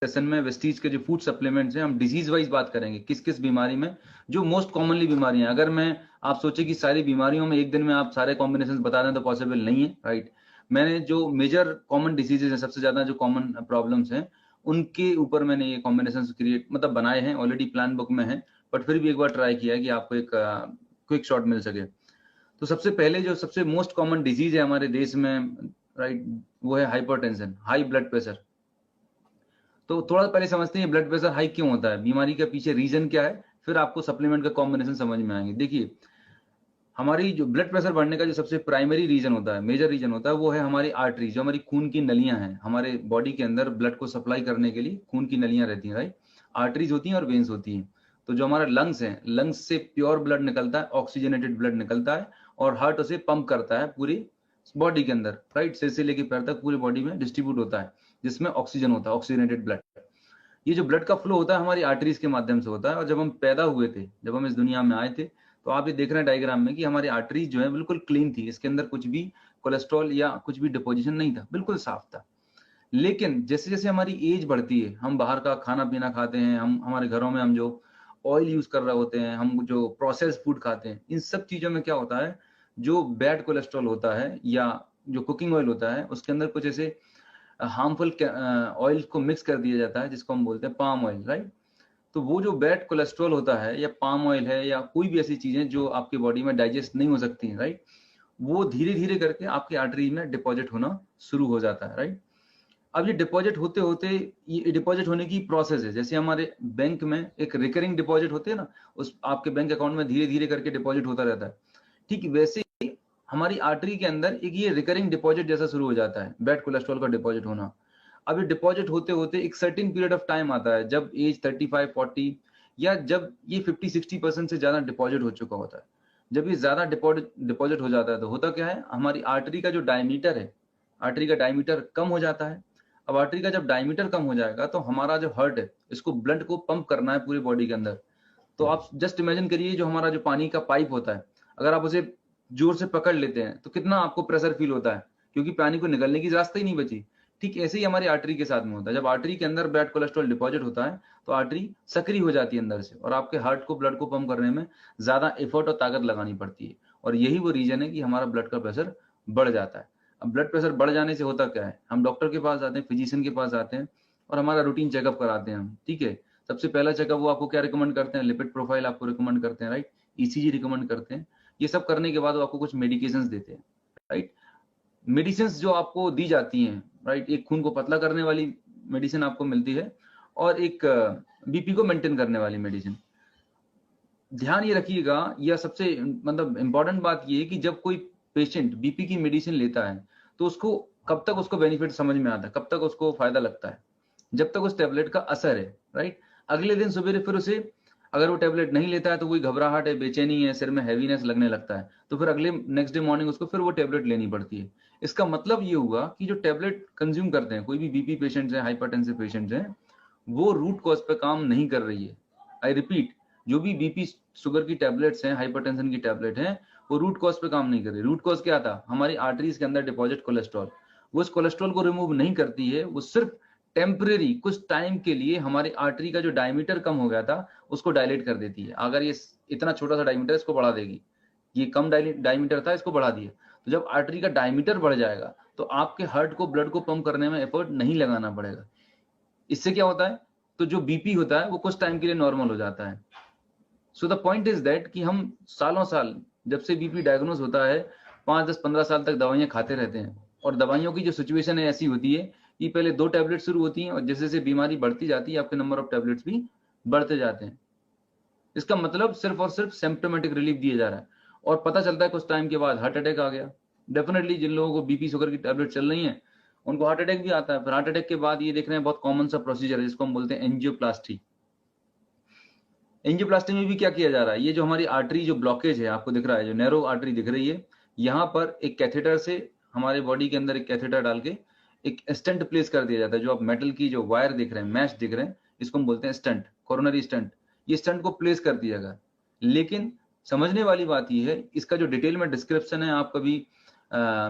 Session में Vestige के जो फूड सप्लीमेंट्स हैं हम डिजीज वाइज बात करेंगे, किस किस बीमारी में जो मोस्ट कॉमनली बीमारियां। अगर मैं आप सोचे कि सारी बीमारियों में एक दिन में आप सारे कॉम्बिनेशन बता दें तो पॉसिबल नहीं है, राइट। मैंने जो मेजर कॉमन डिजीजेज हैं, सबसे ज्यादा जो कॉमन प्रॉब्लम्स हैं, उनके ऊपर मैंने ये कॉम्बिनेशन क्रिएट मतलब बनाए हैं, ऑलरेडी प्लान बुक में है, बट फिर भी एक बार ट्राई किया है कि आपको एक क्विक शॉट मिल सके। तो सबसे पहले जो सबसे मोस्ट कॉमन डिजीज है हमारे देश में, राइट, वो है हाइपरटेंशन, हाई ब्लड प्रेशर। तो थोड़ा पहले समझते हैं ब्लड प्रेशर हाई क्यों होता है, बीमारी के पीछे रीजन क्या है, फिर आपको सप्लीमेंट का कॉम्बिनेशन समझ में आएंगे। देखिए, हमारी जो ब्लड प्रेशर बढ़ने का जो सबसे प्राइमरी रीजन होता है, मेजर रीजन होता है, वो है हमारी आर्टरी, जो हमारी खून की नलियां हैं। हमारे बॉडी के अंदर ब्लड को सप्लाई करने के लिए खून की नलियां रहती हैं, राइट। आर्टरीज होती हैं और वेन्स होती हैं। तो जो हमारा लंग्स है, लंग्स से प्योर ब्लड निकलता है, ऑक्सीजनेटेड ब्लड निकलता है, और हार्ट उसे पंप करता है पूरी बॉडी के अंदर, राइट, सिर से लेकर पैर तक पूरी बॉडी में डिस्ट्रीब्यूट होता है, जिसमें ऑक्सीजन होता है, ऑक्सीजनेटेड ब्लड। ये जो ब्लड का फ्लो होता है हमारी आर्टरीज के माध्यम से होता है। और जब हम पैदा हुए थे, जब हम इस दुनिया में आए थे, तो आप ये देख रहे हैं डायग्राम में कि हमारी आर्टरीज जो है बिल्कुल क्लीन थी, इसके अंदर कुछ भी कोलेस्ट्रॉल या कुछ भी डिपोजिशन नहीं था, बिल्कुल साफ था। लेकिन जैसे जैसे हमारी एज बढ़ती है, हम बाहर का खाना पीना खाते हैं, हम हमारे घरों में हम जो ऑयल यूज कर रहे होते हैं, हम जो प्रोसेस फूड खाते हैं, इन सब चीजों में क्या होता है, जो बैड कोलेस्ट्रॉल होता है या जो कुकिंग ऑयल होता है, उसके अंदर कुछ ऐसे हार्मफुल ऑयल को मिक्स कर दिया जाता है, जिसको हम बोलते हैं पाम ऑयल, राइट। तो वो जो बैड कोलेस्ट्रॉल होता है या पाम ऑयल है या कोई भी ऐसी चीजें जो आपकी बॉडी में डाइजेस्ट नहीं हो सकती हैं, राइट, वो धीरे धीरे करके आपकी आर्टरी में डिपॉजिट होना शुरू हो जाता है, राइट। अब ये डिपॉजिट होते होते, ये डिपॉजिट होने की प्रोसेस है, जैसे हमारे बैंक में एक रिकरिंग डिपॉजिट होते हैं ना, उस आपके बैंक अकाउंट में धीरे धीरे करके डिपॉजिट होता रहता है, ठीक वैसे ही हमारी आर्टरी के अंदर एक ये रिकरिंग डिपॉजिट जैसा शुरू हो जाता है, बैड कोलेस्ट्रॉल का डिपॉजिट होना। अब ये डिपॉजिट होते होते एक सर्टेन पीरियड ऑफ टाइम आता है, जब एज 35-40 या जब ये 50-60% से ज्यादा डिपॉजिट हो चुका होता है। जब ये ज्यादा डिपॉजिट हो जाता है तो होता क्या है, हमारी आर्टरी का जो डायमीटर है, आर्टरी का डायमीटर कम हो जाता है। अब आर्टरी का जब डायमीटर कम हो जाएगा तो हमारा जो हार्ट है, इसको ब्लड को पंप करना है पूरी बॉडी के अंदर। तो आप जस्ट इमेजिन करिए, जो हमारा जो पानी का पाइप होता है, अगर आप उसे जोर से पकड़ लेते हैं तो कितना आपको प्रेशर फील होता है, क्योंकि पानी को निकलने की रास्ता ही नहीं बची। ठीक ऐसे ही हमारी आर्टरी के साथ में होता है, जब आर्टरी के अंदर बैड कोलेस्ट्रॉल डिपॉजिट होता है तो आर्टरी सक्रिय हो जाती है अंदर से, और आपके हार्ट को ब्लड को पंप करने में ज्यादा एफर्ट और ताकत लगानी पड़ती है। और यही वो रीजन है कि हमारा ब्लड का प्रेशर बढ़ जाता है। अब ब्लड प्रेशर बढ़ जाने से होता क्या है, हम डॉक्टर के पास जाते हैं, फिजिशियन के पास जाते हैं, और हमारा रूटीन चेकअप कराते हैं हम, ठीक है। सबसे पहला चेकअप वो आपको क्या रिकमेंड करते हैं, लिपिड प्रोफाइल आपको रिकमेंड करते हैं, राइट, ईसीजी रिकमेंड करते हैं। ये सब करने के बाद वो आपको कुछ मेडिकेशंस देते हैं, राइट। मेडिसिन जो आपको दी जाती हैं, राइट, एक खून को पतला करने वाली मेडिसिन आपको मिलती है, और एक बीपी को मेंटेन करने वाली मेडिसिन। ध्यान ये रखिएगा, यह सबसे मतलब इंपॉर्टेंट बात ये है कि जब कोई पेशेंट बीपी की मेडिसिन लेता है तो उसको कब तक उसको बेनिफिट समझ में आता है, कब तक उसको फायदा लगता है, जब तक उस टेबलेट का असर है, राइट। अगले दिन सुबह फिर उसे, अगर वो टेबलेट नहीं लेता है तो कोई घबराहट है, बेचैनी है, सिर में हैवीनेस लगने लगता है, तो फिर अगले नेक्स्ट डे मॉर्निंग उसको फिर वो टेबलेट लेनी पड़ती है। इसका मतलब ये हुआ कि जो टेबलेट कंज्यूम करते हैं, कोई भी बीपी पेशेंट्स हैं, हाइपरटेंसिव पेशेंट्स हैं, वो रूट कॉज पे काम नहीं कर रही है। आई रिपीट, जो भी बीपी शुगर की टेबलेट्स हैं, हाइपरटेंशन की टेबलेट हैं, वो रूट कॉज पे काम नहीं कर रही। रूट कॉज क्या था, हमारी आर्टरीज के अंदर डिपॉजिट कोलेस्ट्रॉल। वो इस कोलेस्ट्रॉल को रिमूव नहीं करती है, वो सिर्फ टेम्परेरी कुछ टाइम के लिए हमारी आर्टरी का जो डायमीटर कम हो गया था उसको डायलेट कर देती है। अगर ये इतना छोटा सा डायमीटर, इसको बढ़ा देगी, ये कम डायमीटर था, इसको बढ़ा दिया, तो जब आर्टरी का डायमीटर बढ़ जाएगा तो आपके हार्ट को ब्लड को पंप करने में एफर्ट नहीं लगाना पड़ेगा। इससे क्या होता है, तो जो बीपी होता है वो कुछ टाइम के लिए नॉर्मल हो जाता है। So the point is that कि हम सालों साल, जब से बीपी डायग्नोज होता है, 5, 10, 15 साल तक दवाइयां खाते रहते हैं, और दवाइयों की जो सिचुएशन है ऐसी होती है कि पहले 2 टैबलेट शुरू होती हैं, और जैसे जैसे बीमारी बढ़ती जाती है आपके नंबर ऑफ टैबलेट्स भी बढ़ते जाते हैं। इसका मतलब सिर्फ और सिर्फ सिम्प्टोमेटिक रिलीफ दिया जा रहा है, और पता चलता है कुछ टाइम के बाद हार्ट अटैक आ गया। डेफिनेटली जिन लोगों को बीपी शुगर की टैबलेट चल रही है उनको हार्ट अटैक भी आता है। फिर हार्ट अटैक के बाद ये देख रहे हैं बहुत कॉमन सा प्रोसीजर है जिसको हम बोलते हैं एंजियोप्लास्टी। एंजियोप्लास्टी में भी क्या किया जा रहा है, ये जो हमारी आर्टरी जो ब्लॉकेज है आपको दिख रहा है, जो नैरो आर्टरी दिख रही है, यहाँ पर एक कैथेटर से हमारे बॉडी के अंदर एक कैथेटर डाल के एक स्टंट प्लेस कर दिया जाता है। जो आप मेटल की जो वायर दिख रहे हैं, मैश दिख रहे हैं, इसको हम बोलते हैं स्टंट, कोरोनरी स्टंट। ये स्टंट को प्लेस कर दिया गया। लेकिन समझने वाली बात ये है, इसका जो डिटेल में डिस्क्रिप्शन है, आप कभी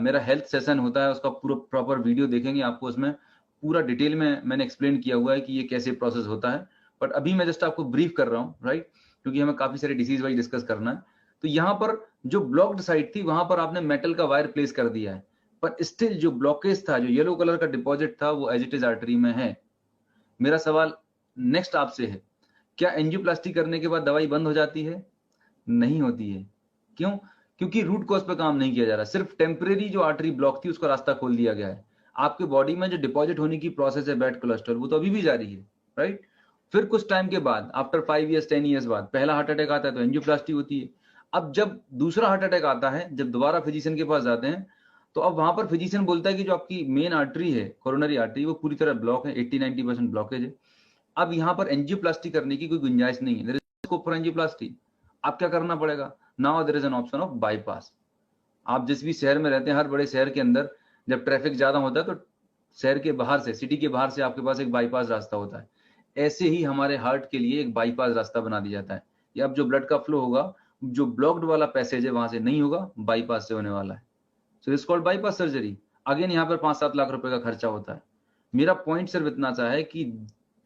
मेरा हेल्थ सेशन होता है उसका पूरा प्रॉपर वीडियो देखेंगे, आपको उसमें पूरा डिटेल में मैंने एक्सप्लेन किया हुआ है कि ये कैसे प्रोसेस होता है, बट अभी मैं जस्ट आपको ब्रीफ कर रहा हूँ, राइट, क्योंकि हमें काफी सारे डिसीज वाइज डिस्कस करना है। तो यहाँ पर जो ब्लॉक्ड साइट थी वहां पर आपने मेटल का वायर प्लेस कर दिया है, पर स्टिल जो ब्लॉकेज था, जो येलो कलर का डिपॉजिट था, वो एज इट इज आर्टरी में है। मेरा सवाल नेक्स्ट आपसे है, क्या एंजियोप्लास्टी करने के बाद दवाई बंद हो जाती है? नहीं होती है। क्यों? क्योंकि रूट कॉज पे काम नहीं किया जा रहा, सिर्फ टेम्परेरी जो आर्टरी ब्लॉक थी उसका रास्ता खोल दिया गया है। आपके बॉडी में जो डिपॉजिट होने की प्रोसेस है बैड कोलेस्ट्रॉल, वो तो अभी भी जारी है, राइट। फिर कुछ टाइम के बाद, आफ्टर 5 ईयर्स 10 ईयर्स बाद पहला हार्ट अटैक आता है तो एंजियोप्लास्टी होती है। अब जब दूसरा हार्ट अटैक आता है, जब दोबारा फिजिशियन के पास जाते हैं, तो अब वहां पर फिजिशियन बोलता है कि जो आपकी मेन आर्टरी है, कोरोनरी आर्टरी, वो पूरी तरह ब्लॉक है, 80-90% ब्लॉकेज है। अब यहाँ पर एंजियोप्लास्टी करने की कोई गुंजाइश नहीं है, there is scope for angioplasty. आप क्या करना पड़ेगा? Now there is an option of bypass. आप जिस भी शहर में रहते हैं, हर बड़े शहर के अंदर जब ट्रैफिक ज्यादा होता है तो शहर के बाहर से, सिटी के बाहर से आपके पास एक बाईपास रास्ता होता है। ऐसे ही हमारे हार्ट के लिए एक बाईपास रास्ता बना दिया जाता है। ये अब जो ब्लड का फ्लो होगा, जो ब्लॉक्ड वाला पैसेज है वहां से नहीं होगा, बाईपास से होने वाला है। So it's called bypass surgery. Again यहाँ पर 5-7 लाख रुपए का खर्चा होता है। मेरा पॉइंट सिर्फ इतना सा है कि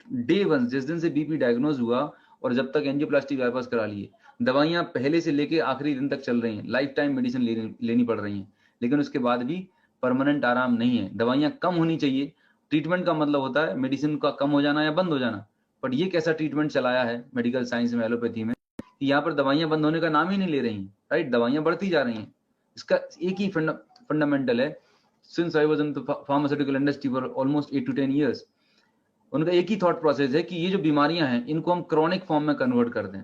डे 1, जिस दिन से बीपी डायग्नोज हुआ और जब तक एंजियोप्लास्टी बाईपास करा लिए, दवाइयां पहले से लेके आखिरी दिन तक चल रही हैं, लाइफ टाइम मेडिसिन लेनी पड़ रही हैं, लेकिन उसके बाद भी परमानेंट आराम नहीं है। दवाइयां कम होनी चाहिए। ट्रीटमेंट का मतलब होता है मेडिसिन का कम हो जाना या बंद हो जाना, बट ये कैसा ट्रीटमेंट चलाया है मेडिकल साइंस में, एलोपैथी में, कि यहाँ पर दवाइयां बंद होने का नाम ही नहीं ले रही हैं, राइट। दवाइयां बढ़ती जा रही हैं। इसका एक ही फंडामेंटल है। Since I was in the pharmaceutical industry for almost 8 to 10 years, उनका एक ही थॉट प्रोसेस है कि ये जो बीमारियां हैं इनको हम क्रॉनिक फॉर्म में कन्वर्ट कर दें।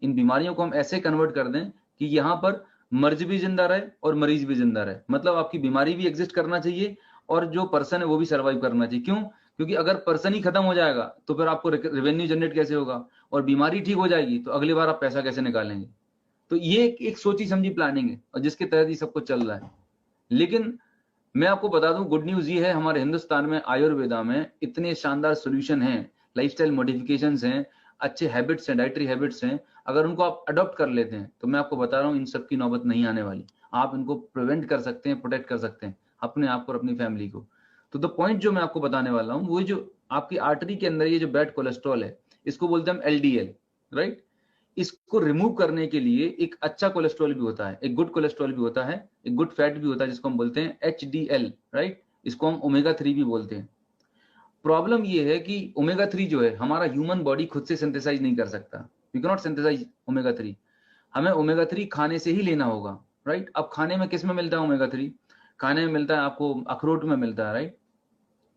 इन बीमारियों को हम ऐसे कन्वर्ट कर दें कि यहाँ पर मर्ज भी जिंदा रहे और मरीज भी जिंदा रहे। मतलब आपकी बीमारी भी एग्जिस्ट करना चाहिए और जो पर्सन है वो भी सर्वाइव करना चाहिए। क्यों? क्योंकि अगर पर्सन ही खत्म हो जाएगा तो फिर आपको रेवेन्यू जनरेट कैसे होगा, और बीमारी ठीक हो जाएगी तो अगली बार आप पैसा कैसे निकालेंगे। तो ये एक सोची समझी प्लानिंग है और जिसके तहत ही सब कुछ चल रहा है। लेकिन मैं आपको बता दूं, गुड न्यूज ये है, हमारे हिंदुस्तान में आयुर्वेदा में इतने शानदार सोल्यूशन हैं, लाइफस्टाइल मॉडिफिकेशंस हैं, अच्छे हैबिट्स हैं, डाइटरी हैबिट्स हैं। अगर उनको आप अडॉप्ट कर लेते हैं तो मैं आपको बता रहा हूँ इन सब की नौबत नहीं आने वाली। आप इनको प्रिवेंट कर सकते हैं, प्रोटेक्ट कर सकते हैं अपने आप को और अपनी फैमिली को। तो द पॉइंट जो मैं आपको बताने वाला हूँ वो जो आपकी आर्टरी के अंदर ये जो बैड कोलेस्ट्रॉल है, इसको बोलते हैं हम LDL, राइट। इसको रिमूव करने के लिए एक अच्छा कोलेस्ट्रॉल भी होता है, एक गुड कोलेस्ट्रॉल भी होता है, एक गुड फैट भी होता है जिसको हम बोलते हैं HDL, राइट। इसको हम ओमेगा 3 भी बोलते हैं। प्रॉब्लम ये है कि ओमेगा 3 जो है हमारा ह्यूमन बॉडी खुद से सिंथेसाइज नहीं कर सकता। We can not synthesize omega 3। हमें ओमेगा 3 खाने से ही लेना होगा, राइट। अब खाने में किस में मिलता है ओमेगा 3? खाने में मिलता है आपको अखरोट में मिलता है, राइट,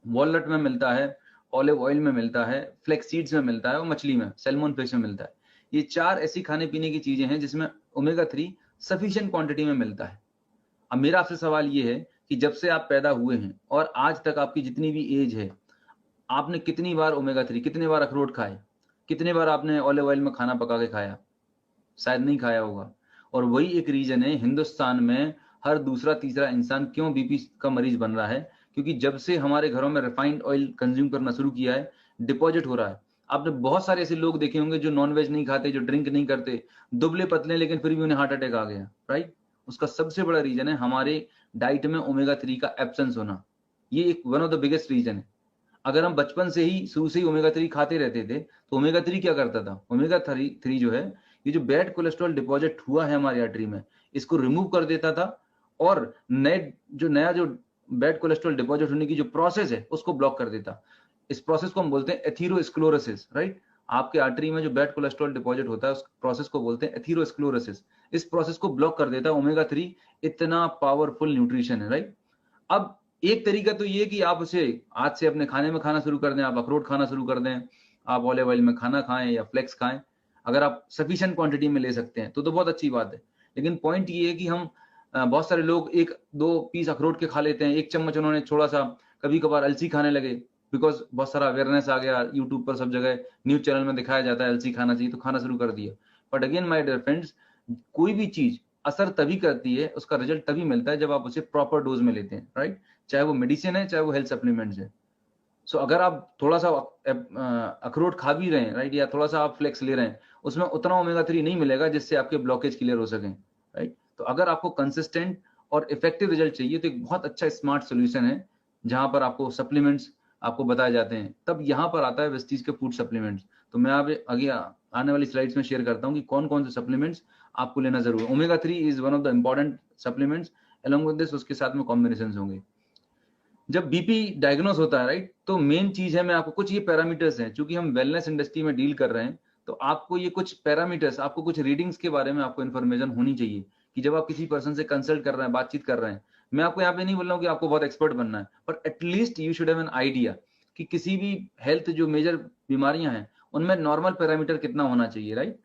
वॉलनट में मिलता है, ऑलिव ऑयल में मिलता है, फ्लेक्स सीड्स में मिलता है और मछली में, सैल्मन फिश में मिलता है। ये 4 ऐसी खाने पीने की चीजें हैं जिसमें ओमेगा 3 सफिशिएंट क्वांटिटी में मिलता है। अब मेरा आपसे सवाल ये है कि जब से आप पैदा हुए हैं और आज तक आपकी जितनी भी एज है, आपने कितनी बार ओमेगा 3, कितने बार अखरोट खाए, कितने बार आपने ऑलिव ऑयल में खाना पका के खाया? शायद नहीं खाया होगा। और वही एक रीजन है हिंदुस्तान में हर दूसरा तीसरा इंसान क्यों बीपी का मरीज बन रहा है, क्योंकि जब से हमारे घरों में रिफाइंड ऑयल कंज्यूम करना शुरू किया है, डिपॉजिट हो रहा है। आपने बहुत सारे ऐसे लोग देखे होंगे जो नॉनवेज नहीं खाते, जो ड्रिंक नहीं करते, दुबले पतले, लेकिन फिर भी उन्हें हार्ट अटैक आ गया, राइट। उसका सबसे बड़ा रीजन है हमारे डाइट में ओमेगा 3 का एब्सेंस होना। ये एक one of the biggest reason है। अगर हम बचपन से ही शुरू से ही ओमेगा 3 खाते रहते थे तो ओमेगा 3 क्या करता था? ओमेगा 3 जो है, ये जो बैड कोलेस्ट्रॉल डिपॉजिट हुआ है हमारी आर्टरी में, इसको रिमूव कर देता था और नया जो बैड कोलेस्ट्रॉल डिपॉजिट होने की जो प्रोसेस है उसको ब्लॉक कर देता। इस प्रोसेस को हम बोलते हैं एथेरोस्क्लेरोसिस, राइट। आपके आर्टरी में जो बैड कोलेस्ट्रॉल डिपॉजिट होता है उस प्रोसेस को बोलते हैं एथेरोस्क्लेरोसिस। इस प्रोसेस को ब्लॉक कर देता है ओमेगा 3। इतना पावरफुल न्यूट्रिशन है, राइट। अब एक तरीका तो ये कि आप उसे आज से अपने खाने में खाना शुरू कर दें, आप अखरोट खाना शुरू कर दें, आप ऑलिव ऑयल में खाना खाएं या फ्लेक्स खाएं। अगर आप सफिशिएंट क्वांटिटी में ले सकते हैं तो बहुत अच्छी बात है। लेकिन पॉइंट ये है कि हम बहुत सारे लोग 1-2 पीस अखरोट के खा लेते हैं, 1 चम्मच उन्होंने थोड़ा सा कभी कभार अलसी खाने लगे, बिकॉज बहुत सारा अवेयरनेस आ गया, यूट्यूब पर सब जगह न्यूज चैनल में दिखाया जाता है अलसी खाना चाहिए तो खाना शुरू कर दिया। But again my dear friends, कोई भी चीज असर तभी करती है, उसका रिजल्ट तभी मिलता है जब आप उसे प्रॉपर डोज में लेते हैं, राइट। चाहे वो मेडिसिन है, चाहे वो हेल्थ सप्लीमेंट्स है। सो अगर आप थोड़ा सा अखरोट खा भी रहे हैं, राइट, या थोड़ा सा आप फ्लेक्स ले रहे हैं, उसमें उतना ओमेगा 3 नहीं मिलेगा जिससे आपके ब्लॉकेज क्लियर हो सके, राइट। तो अगर आपको कंसिस्टेंट और इफेक्टिव रिजल्ट चाहिए तो एक बहुत अच्छा स्मार्ट सोल्यूशन है जहां पर आपको सप्लीमेंट्स आपको बताए जाते हैं, तब यहाँ पर आता है वेस्टीज के फूड सप्लीमेंट्स। तो मैं आप आगे आने वाली स्लाइड्स में शेयर करता हूँ कि कौन कौन से सप्लीमेंट्स आपको लेना जरूर है। Omega 3 is one of the important supplements, along with this उसके साथ में कॉम्बिनेशन होंगे। जब बीपी डायग्नोस होता है, राइट, तो मेन चीज है, मैं आपको कुछ ये पैरामीटर्स हैं, चूंकि हम वेलनेस इंडस्ट्री में डील कर रहे हैं, तो आपको ये कुछ पैरामीटर्स, आपको कुछ रीडिंग्स के बारे में आपको इन्फॉर्मेशन होनी चाहिए कि जब आप किसी पर्सन से कंसल्ट कर रहे हैं, बातचीत कर रहे हैं। मैं आपको यहाँ पे नहीं बोल रहा हूँ कि आपको बहुत एक्सपर्ट बनना है, पर at least you should have an idea कि किसी भी हेल्थ जो मेजर बीमारियां हैं उनमें नॉर्मल पैरामीटर कितना होना चाहिए, राइट,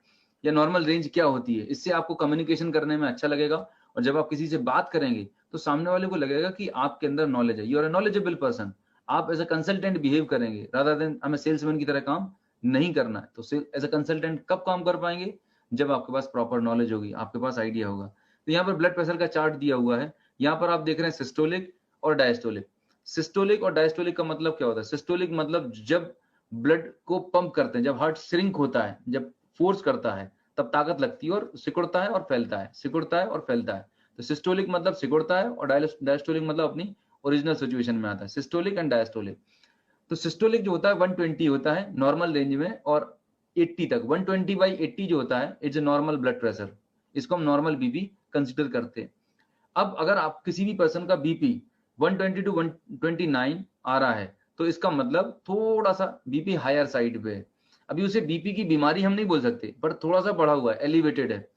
या नॉर्मल रेंज क्या होती है। इससे आपको कम्युनिकेशन करने में अच्छा लगेगा, और जब आप किसी से बात करेंगे तो सामने वाले को लगेगा कि आपके अंदर नॉलेज है, you are a knowledgeable person. आप एज अ कंसल्टेंट बिहेव करेंगे रादर देन हमें सेल्समैन की तरह काम नहीं करना है। तो एज अ कंसल्टेंट कब काम कर पाएंगे, जब आपके पास प्रॉपर नॉलेज होगी, आपके पास आइडिया होगा। तो यहाँ पर ब्लड प्रेशर का चार्ट दिया हुआ है, यहाँ पर आप देख रहे हैं सिस्टोलिक और डायस्टोलिक। सिस्टोलिक और डायस्टोलिक का मतलब क्या होता है? सिस्टोलिक मतलब जब ब्लड को पंप करते हैं, जब हार्ट श्रिंक होता है, जब फोर्स करता है, तब ताकत लगती है और सिकुड़ता है और फैलता है, सिकुड़ता है और फैलता है। तो सिस्टोलिक मतलब सिकुड़ता है, और डायस्टोलिक मतलब अपनी ओरिजिनल सिचुएशन में आता है। Systolic and diastolic. तो सिस्टोलिक जो होता है 120 होता है नॉर्मल रेंज में, और 80 तक, 120/80 जो होता है it's a normal blood pressure. इसको हम नॉर्मल बीपी कंसिडर करते हैं। अब अगर आप किसी भी पर्सन का बीपी 120 to 129 आ रहा है, तो इसका मतलब थोड़ा सा बीपी हायर साइड पे है। अभी उसे बीपी की बीमारी हम नहीं बोल सकते, पर थोड़ा सा बढ़ा हुआ है, एलिवेटेड है।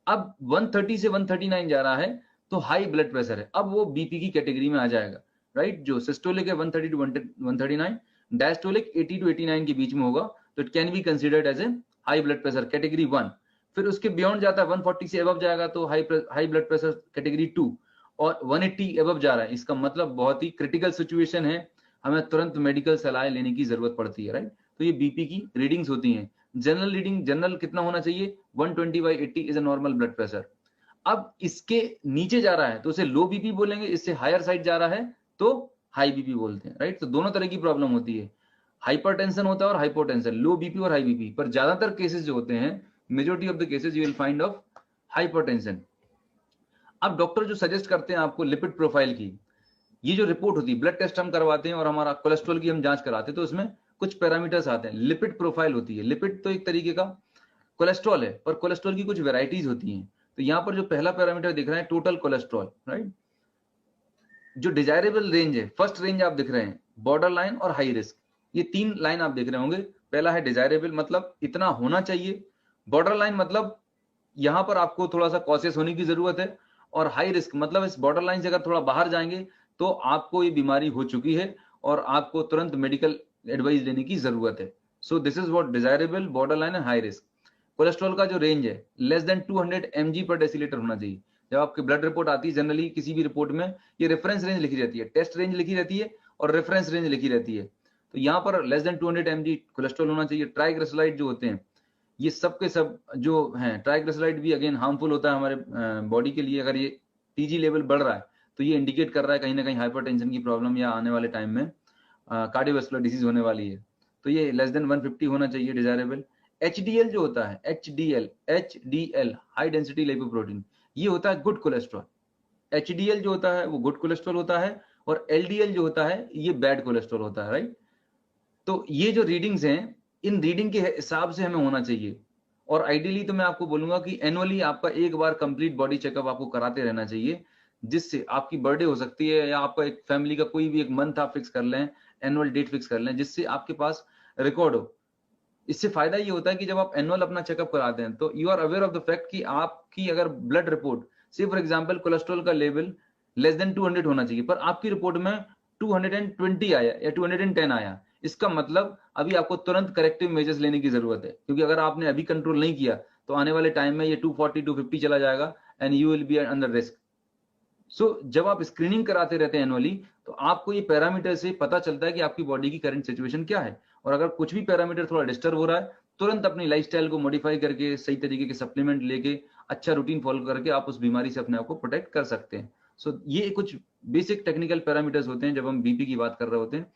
अब 130 से 139 जा रहा है तो हाई ब्लड प्रेशर है, अब वो बीपी की कैटेगरी में आ जाएगा, राइट। जो सिस्टोलिक है 130 to 139, डायस्टोलिक 80 to 89 के बीच में होगा, तो it can be considered as a high blood pressure category 1। फिर उसके बियॉन्ड जाता है, 140 से अबव जाएगा तो हाई ब्लड प्रेशर कैटेगरी 2, और 180 अबव जा रहा है, इसका मतलब बहुत ही क्रिटिकल सिचुएशन है, हमें तुरंत मेडिकल सलाह लेने की जरूरत पड़ती है, राइट। तो ये बीपी की रीडिंग्स होती हैं। जनरल रीडिंग, जनरल कितना होना चाहिए? 120/80 is a normal blood pressure. अब इसके नीचे जा रहा है तो उसे लो बीपी बोलेंगे, इससे हायर साइड जा रहा है तो हाई बीपी बोलते हैं, राइट। तो दोनों तरह की प्रॉब्लम होती है, हाइपरटेंशन होता है और हाइपोटेंशन, लो बीपी और हाई बीपी। पर ज्यादातर केसेस जो होते हैं, majority of the cases you will find of hypertension. अब डॉक्टर जो सजेस्ट करते हैं आपको लिपिड प्रोफाइल की, ये जो रिपोर्ट होती है, ब्लड टेस्ट हम करवाते हैं और हमारा कोलेस्ट्रॉल की हम जांच कराते हैं, तो उसमें कुछ पैरामीटर्स आते हैं, लिपिड प्रोफाइल होती है। लिपिड तो एक तरीके का कोलेस्ट्रॉल है, पर कोलेस्ट्रॉल की कुछ वेराइटीज होती हैं। तो यहाँ पर जो पहला पैरामीटर दिख रहा है टोटल कोलेस्ट्रॉल, राइट। जो डिजायरेबल रेंज है, फर्स्ट रेंज आप दिख रहे हैं, बॉर्डर लाइन और हाई रिस्क, ये 3 लाइन आप देख रहे होंगे। पहला है डिजायरेबल, मतलब इतना होना चाहिए। बॉर्डर लाइन मतलब यहाँ पर आपको थोड़ा सा कॉशियस होने की जरूरत है। और हाई रिस्क मतलब इस बॉर्डर लाइन से अगर थोड़ा बाहर जाएंगे तो आपको ये बीमारी हो चुकी है और आपको तुरंत मेडिकल एडवाइस लेने की जरूरत है। So this is what desirable, border line and high risk. Cholesterol का जो रेंज है लेस देन 200 mg/डेसीलीटर होना चाहिए। जब आपकी ब्लड रिपोर्ट आती है, जनरली किसी भी रिपोर्ट में ये रेफरेंस रेंज लिखी रहती है, टेस्ट रेंज लिखी रहती है और रेफरेंस रेंज लिखी रहती है। तो यहाँ पर लेस देन 200 mg कोलेस्ट्रॉल होना चाहिए। ट्राइग्लिसराइड जो होते हैं, ये सब के सब जो हैं, ट्राइग्लिसराइड भी अगेन हार्मफुल होता है हमारे बॉडी के लिए। अगर ये टीजी लेवल बढ़ रहा है तो ये इंडिकेट कर रहा है कहीं ना कहीं हाइपरटेंशन की प्रॉब्लम या आने वाले टाइम में कार्डियोवास्कुलर डिजीज होने वाली है। तो ये लेस देन 150 होना चाहिए डिजायरेबल। एचडीएल जो होता है, एचडीएल हाई डेंसिटी लिपोप्रोटीन, ये होता है गुड कोलेस्ट्रॉल। एचडीएल जो होता है वो गुड कोलेस्ट्रॉल होता है, और एलडीएल जो होता है ये बैड कोलेस्ट्रॉल होता है, राइट। तो ये जो रीडिंग्स हैं, इन रीडिंग के हिसाब से हमें होना चाहिए। और आइडियली तो मैं आपको बोलूंगा कि एनुअली आपका एक बार कंप्लीट बॉडी चेकअप आपको कराते रहना चाहिए, जिससे आपकी बर्थडे हो सकती है या आपका एक फैमिली का कोई भी एक मंथ आप फिक्स कर लें, एनुअल डेट फिक्स कर लें, जिससे आपके पास रिकॉर्ड हो। इससे फायदा ये होता है कि जब आप एनुअल अपना चेकअप कराते हैं तो you are aware of the fact कि आपकी अगर ब्लड रिपोर्ट से फॉर एग्जांपल कोलेस्ट्रॉल का लेवल लेस देन 200 होना चाहिए, पर आपकी रिपोर्ट में 220 आया या 210 आया, इसका मतलब अभी आपको तुरंत करेक्टिव मेजर्स लेने की जरूरत है। क्योंकि अगर आपने अभी कंट्रोल नहीं किया तो आने वाले टाइम में ये 240 250 चला जाएगा and you will be under risk. So जब आप स्क्रीनिंग कराते रहते हैं एनुअली, तो आपको ये पैरामीटर से पता चलता है कि आपकी बॉडी की करंट सिचुएशन क्या है। और अगर कुछ भी पैरामीटर थोड़ा डिस्टर्ब हो रहा है, तुरंत अपनी लाइफस्टाइल को मॉडिफाई करके सही तरीके के सप्लीमेंट लेके अच्छा रूटीन फॉलो करके आप उस बीमारी से अपने आप को प्रोटेक्ट कर सकते हैं। सो ये कुछ बेसिक टेक्निकल पैरामीटर्स होते हैं जब हम बीपी की बात कर रहे होते हैं।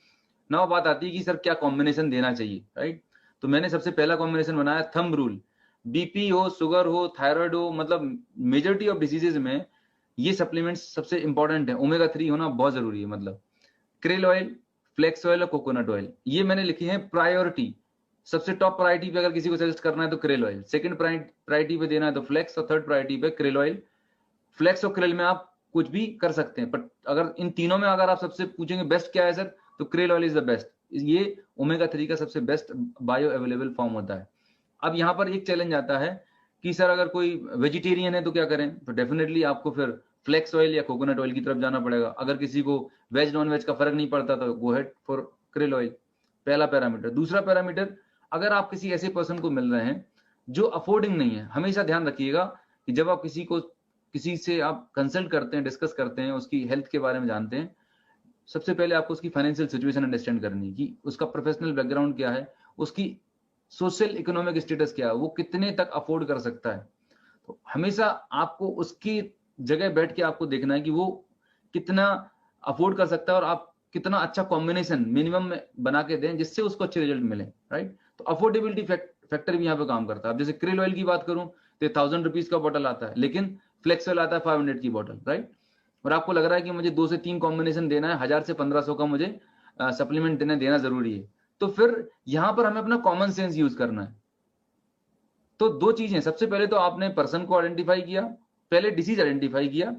नाउ बात आती है कि सर क्या कॉम्बिनेशन देना चाहिए, राइट। तो मैंने सबसे पहला कॉम्बिनेशन बनाया थंब रूल। बीपी हो, शुगर हो, थायराइड हो, मतलब मेजोरिटी ऑफ डिजीजेज में ये सप्लीमेंट्स सबसे इंपॉर्टेंट है। ओमेगा 3 होना बहुत जरूरी है। मतलब क्रेल ऑयल, फ्लेक्स ऑयल और कोकोनट ऑयल, ये मैंने लिखी है प्रायोरिटी। सबसे टॉप प्रायोरिटी पे अगर किसी को सजेस्ट करना है तो क्रेल ऑयल, सेकंड प्रायोरिटी पे देना है तो फ्लेक्स, और थर्ड प्रायोरिटी पे क्रेल ऑयल। फ्लेक्स और क्रेल में आप कुछ भी कर सकते हैं, बट अगर इन तीनों में अगर आप सबसे पूछेंगे बेस्ट क्या है सर, तो curl oil is the best. ये ओमेगा 3 का सबसे बेस्ट बायो अवेलेबल फॉर्म होता है। अब यहाँ पर एक चैलेंज आता है कि सर अगर कोई वेजिटेरियन है तो क्या करें, तो डेफिनेटली आपको फिर फ्लेक्स ऑयल या कोकोनट ऑयल की तरफ जाना पड़ेगा। अगर किसी को वेज नॉन वेज का फर्क नहीं पड़ता तो गो हेड फॉर क्रेल ऑयल, पहला पैरामीटर। दूसरा पैरामीटर, अगर आप किसी ऐसे पर्सन को मिल रहे हैं जो अफोर्डिंग नहीं है, हमेशा ध्यान रखिएगा कि जब आप किसी से आप कंसल्ट करते हैं, डिस्कस करते हैं, उसकी हेल्थ के बारे में जानते हैं, सबसे पहले आपको उसकी फाइनेंशियल सिचुएशन अंडरस्टैंड करनी है कि उसका प्रोफेशनल बैकग्राउंड क्या है, उसकी सोशल इकोनॉमिक स्टेटस क्या है, वो कितने तक अफोर्ड कर सकता है। तो हमेशा आपको उसकी जगह बैठ के आपको देखना है कि वो कितना अफोर्ड कर सकता है और आप कितना अच्छा कॉम्बिनेशन मिनिमम में बना के दें जिससे उसको अच्छे रिजल्ट मिले, राइट। तो अफोर्डेबिलिटी फैक्टर भी यहाँ पे काम करता है। अब जैसे क्रेल ऑयल की बात करूं तो 1000 रुपीज का बॉटल आता है, लेकिन फ्लेक्स ऑयल आता है 500 की बॉटल, राइट। और आपको लग रहा है कि मुझे 2 से 3 कॉम्बिनेशन देना है, 1000 से 1500 का मुझे सप्लीमेंट देना जरूरी है, तो फिर यहां पर हमें अपना कॉमन सेंस यूज करना है। तो दो चीजें, सबसे पहले तो आपने पर्सन को आइडेंटिफाई किया, पहले डिसीज आइडेंटिफाई किया,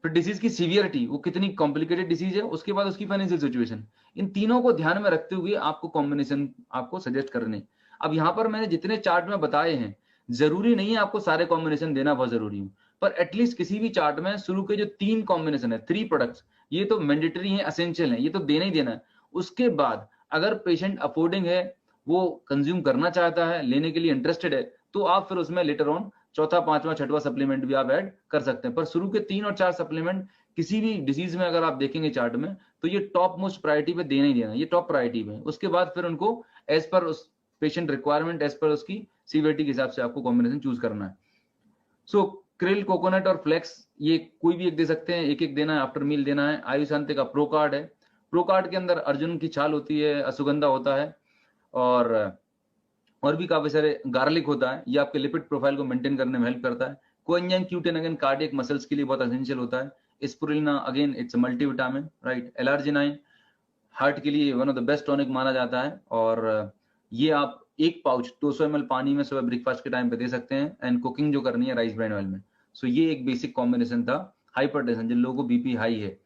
फिर डिसीज की सीवियरिटी, वो कितनी कॉम्प्लिकेटेड डिसीज है, उसके बाद उसकी फाइनेंशियल सिचुएशन। इन तीनों को ध्यान में रखते हुए आपको कॉम्बिनेशन आपको सजेस्ट करने। अब यहाँ पर मैंने जितने चार्ट में बताए हैं, जरूरी नहीं है आपको सारे कॉम्बिनेशन देना बहुत जरूरी है, पर एटलीस्ट किसी भी चार्ट में शुरू के जो 3 कॉम्बिनेशन है, 3 प्रोडक्ट्स, ये तो मैंडेटरी है, असेंशियल है, ये तो देना ही देना है। उसके बाद अगर पेशेंट अफोर्डिंग है, वो कंज्यूम करना चाहता है, लेने के लिए इंटरेस्टेड है, तो आप फिर उसमें लेटर ऑन चौथा, पांचवा, छठवां सप्लीमेंट भी आप ऐड कर सकते हैं। पर शुरू के 3 और 4 सप्लीमेंट किसी भी डिजीज में अगर आप देखेंगे चार्ट में, तो ये टॉप मोस्ट प्रायोरिटी पे देना ही देना, ये टॉप प्रायोरिटी पे। उसके बाद फिर उनको एज पर उस पेशेंट रिक्वायरमेंट, एज पर उसकी सीवियरिटी के हिसाब से आपको कॉम्बिनेशन चूज करना है। सो क्रिल, कोकोनट और फ्लेक्स, ये कोई भी एक दे सकते हैं, एक एक देना है, आफ्टर मील देना है। आयुशांति का प्रो कार्ड है, प्रो कार्ड के अंदर अर्जुन की छाल होती है, अश्वगंधा होता है, और भी काफी सारे, गार्लिक होता है, ये आपके लिपिड प्रोफाइल को मेंटेन करने में हेल्प करता है। Coenzyme Q10 again cardiac muscles के लिए बहुत एसेंशियल होता है। Spirulina again it's multivitamin, right. L arginine heart के लिए one of the best tonic माना जाता है, और ये आप एक पाउच 200 ml पानी में सुबह ब्रेकफास्ट के टाइम पे दे सकते हैं, एंड कुकिंग जो करनी है राइस ब्राइन ऑयल में। सो ये एक बेसिक कॉम्बिनेशन था। हाइपरटेंशन, जिन लोगों को बीपी हाई है।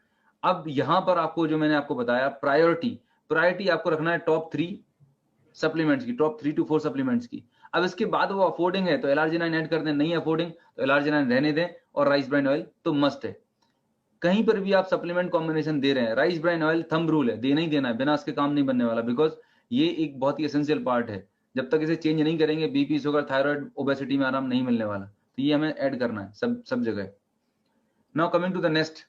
अब यहाँ पर आपको जो मैंने आपको बताया प्रायोरिटी आपको रखना है टॉप 3 सप्लीमेंट्स की, टॉप 3 to 4 सप्लीमेंट्स की। अब इसके बाद वो अफोर्डिंग है तो एलआरजिनाइन ऐड कर दें, नहीं अफोर्डिंग तो एलआरजिनाइन रहने दें, और राइस ब्राइन ऑयल तो मस्ट है। कहीं पर भी आप सप्लीमेंट कॉम्बिनेशन दे रहे हैं, rice bran oil thumb rule है, देना ही देना है, बिना इसके काम नहीं बनने वाला, बिकॉज ये एक बहुत ही एसेंशियल पार्ट है। जब तक इसे चेंज नहीं करेंगे, बीपी, शुगर, थायराइड, ओबेसिटी में आराम नहीं मिलने वाला। तो ये हमें ऐड करना है सब जगह। Now coming to the next,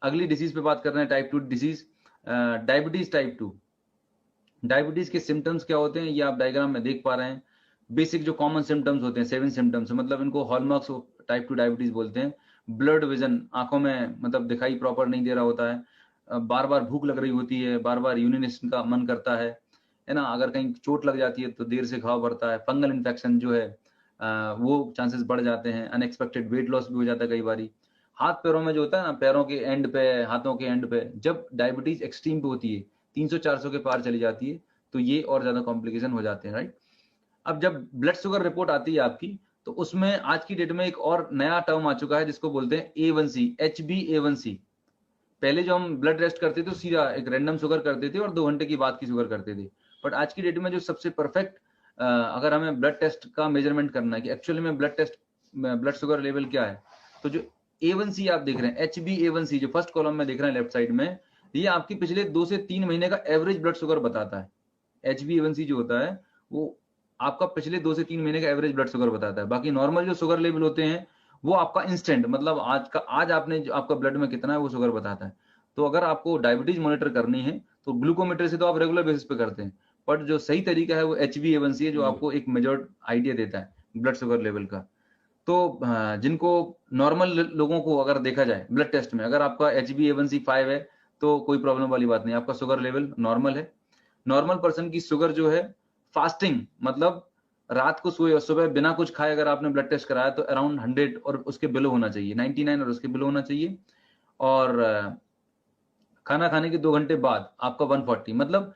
अगली डिसीज पे बात कर रहे हैं, टाइप 2 डिसीज, डायबिटीज टाइप 2। डायबिटीज के सिम्टम्स क्या होते हैं, ये आप डायग्राम में देख पा रहे हैं। बेसिक जो कॉमन सिम्टम्स होते हैं, 7 सिम्टम्स, मतलब इनको हॉलमार्क्स टाइप 2 डायबिटीज बोलते हैं। ब्लड विजन, आंखों में मतलब दिखाई प्रॉपर नहीं दे रहा होता है, बार बार भूख लग रही होती है, बार बार यूरिनेशन का मन करता है ना। अगर कहीं चोट लग जाती है तो देर से घाव बढ़ता है। फंगल इन्फेक्शन जो है वो चांसेस बढ़ जाते हैं। अनएक्सपेक्टेड वेट लॉस भी हो जाता है कई बारी। हाथ पैरों में जो होता है ना, पैरों के एंड पे, हाथों के एंड पे, जब डायबिटीज एक्सट्रीम पे होती है, 300-400 के पार चली जाती है, तो ये और ज्यादा कॉम्प्लिकेशन हो जाते हैं, राइट। अब जब ब्लड शुगर रिपोर्ट आती है आपकी, तो उसमें आज की डेट में एक और नया टर्म आ चुका है जिसको बोलते हैं A1C, HbA1c। पहले जो हम ब्लड टेस्ट करते थे तो सीधा एक रैंडम शुगर करते थे और 2 घंटे की बाद की शुगर करते थे। बट आज की डेट में जो सबसे परफेक्ट, अगर हमें ब्लड टेस्ट का मेजरमेंट करना है कि एक्चुअली में ब्लड शुगर लेवल क्या है, तो जो A1C आप देख रहे हैं, HbA1c, जो फर्स्ट कॉलम में देख रहे हैं लेफ्ट साइड में, ये आपकी पिछले 2 से 3 महीने का एवरेज ब्लड शुगर बताता है। HbA1c जो होता है वो आपका पिछले 2 से 3 महीने का एवरेज ब्लड शुगर बताता है। बाकी नॉर्मल जो शुगर लेवल होते हैं वो आपका इंस्टेंट, मतलब आज आपने जो आपका ब्लड में कितना है वो शुगर बताता है। तो अगर आपको डायबिटीज मॉनिटर करनी है तो ग्लूकोमीटर से तो आप रेगुलर बेसिस पे करते हैं, बट जो सही तरीका है वो HbA1c है, जो आपको एक मेजर्ड आइडिया देता है ब्लड शुगर लेवल का। तो जिनको नॉर्मल लोगों को अगर देखा जाए ब्लड टेस्ट में, अगर आपका HbA1c 5 है तो कोई प्रॉब्लम वाली बात नहीं, आपका शुगर लेवल नॉर्मल है। नॉर्मल पर्सन की शुगर जो है, फास्टिंग मतलब रात को सोए और सुबह बिना कुछ खाए अगर आपने ब्लड टेस्ट कराया तो अराउंड 100 और उसके बिलो होना चाहिए, 99 और उसके बिलो होना चाहिए। और खाना खाने के 2 घंटे बाद आपका 140, मतलब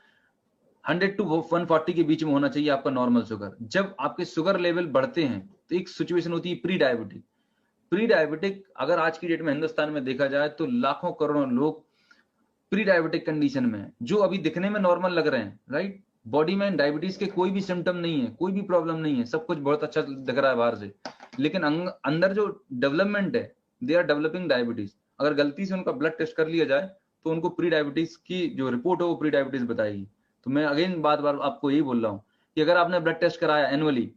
100 टू 140 के बीच में होना चाहिए आपका नॉर्मल शुगर। जब आपके शुगर लेवल बढ़ते हैं तो एक सिचुएशन होती है प्री डायबिटिक। प्री डायबिटिक अगर आज की डेट में हिंदुस्तान में देखा जाए तो लाखों करोड़ों लोग प्री डायबिटिक कंडीशन में है, जो अभी दिखने में नॉर्मल लग रहे हैं, राइट। बॉडी में डायबिटीज के कोई भी सिम्टम नहीं है, कोई भी प्रॉब्लम नहीं है, सब कुछ बहुत अच्छा दिख रहा है बाहर से, लेकिन अंदर जो डेवलपमेंट है, दे आर डेवलपिंग डायबिटीज। अगर गलती से उनका ब्लड टेस्ट कर लिया जाए तो उनको प्री डायबिटीज की जो रिपोर्ट है वो प्री डायबिटीज बताएगी। तो मैं अगेन बार बार आपको यही बोल रहा हूँ कि अगर आपने ब्लड टेस्ट कराया एनुअली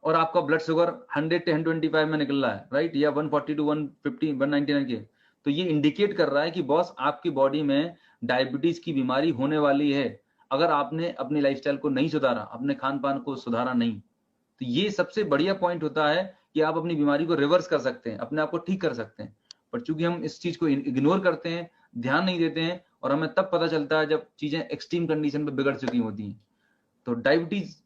और आपका ब्लड शुगर 100 से 125 में निकल रहा है, राइट, या 140 टू 150 199 के, तो ये इंडिकेट कर रहा है कि बॉस आपकी बॉडी में डायबिटीज की बीमारी होने वाली है, अगर आपने अपनी लाइफस्टाइल को नहीं सुधारा, अपने खान पान को सुधारा नहीं। तो ये सबसे बढ़िया पॉइंट होता है कि आप अपनी बीमारी को रिवर्स कर सकते हैं, अपने आप को ठीक कर सकते हैं। पर चूंकि हम इस चीज को इग्नोर करते हैं, ध्यान नहीं देते हैं, और हमें तब पता चलता है जब चीजें एक्सट्रीम कंडीशन पे बिगड़ चुकी होती हैं। तो डायबिटीज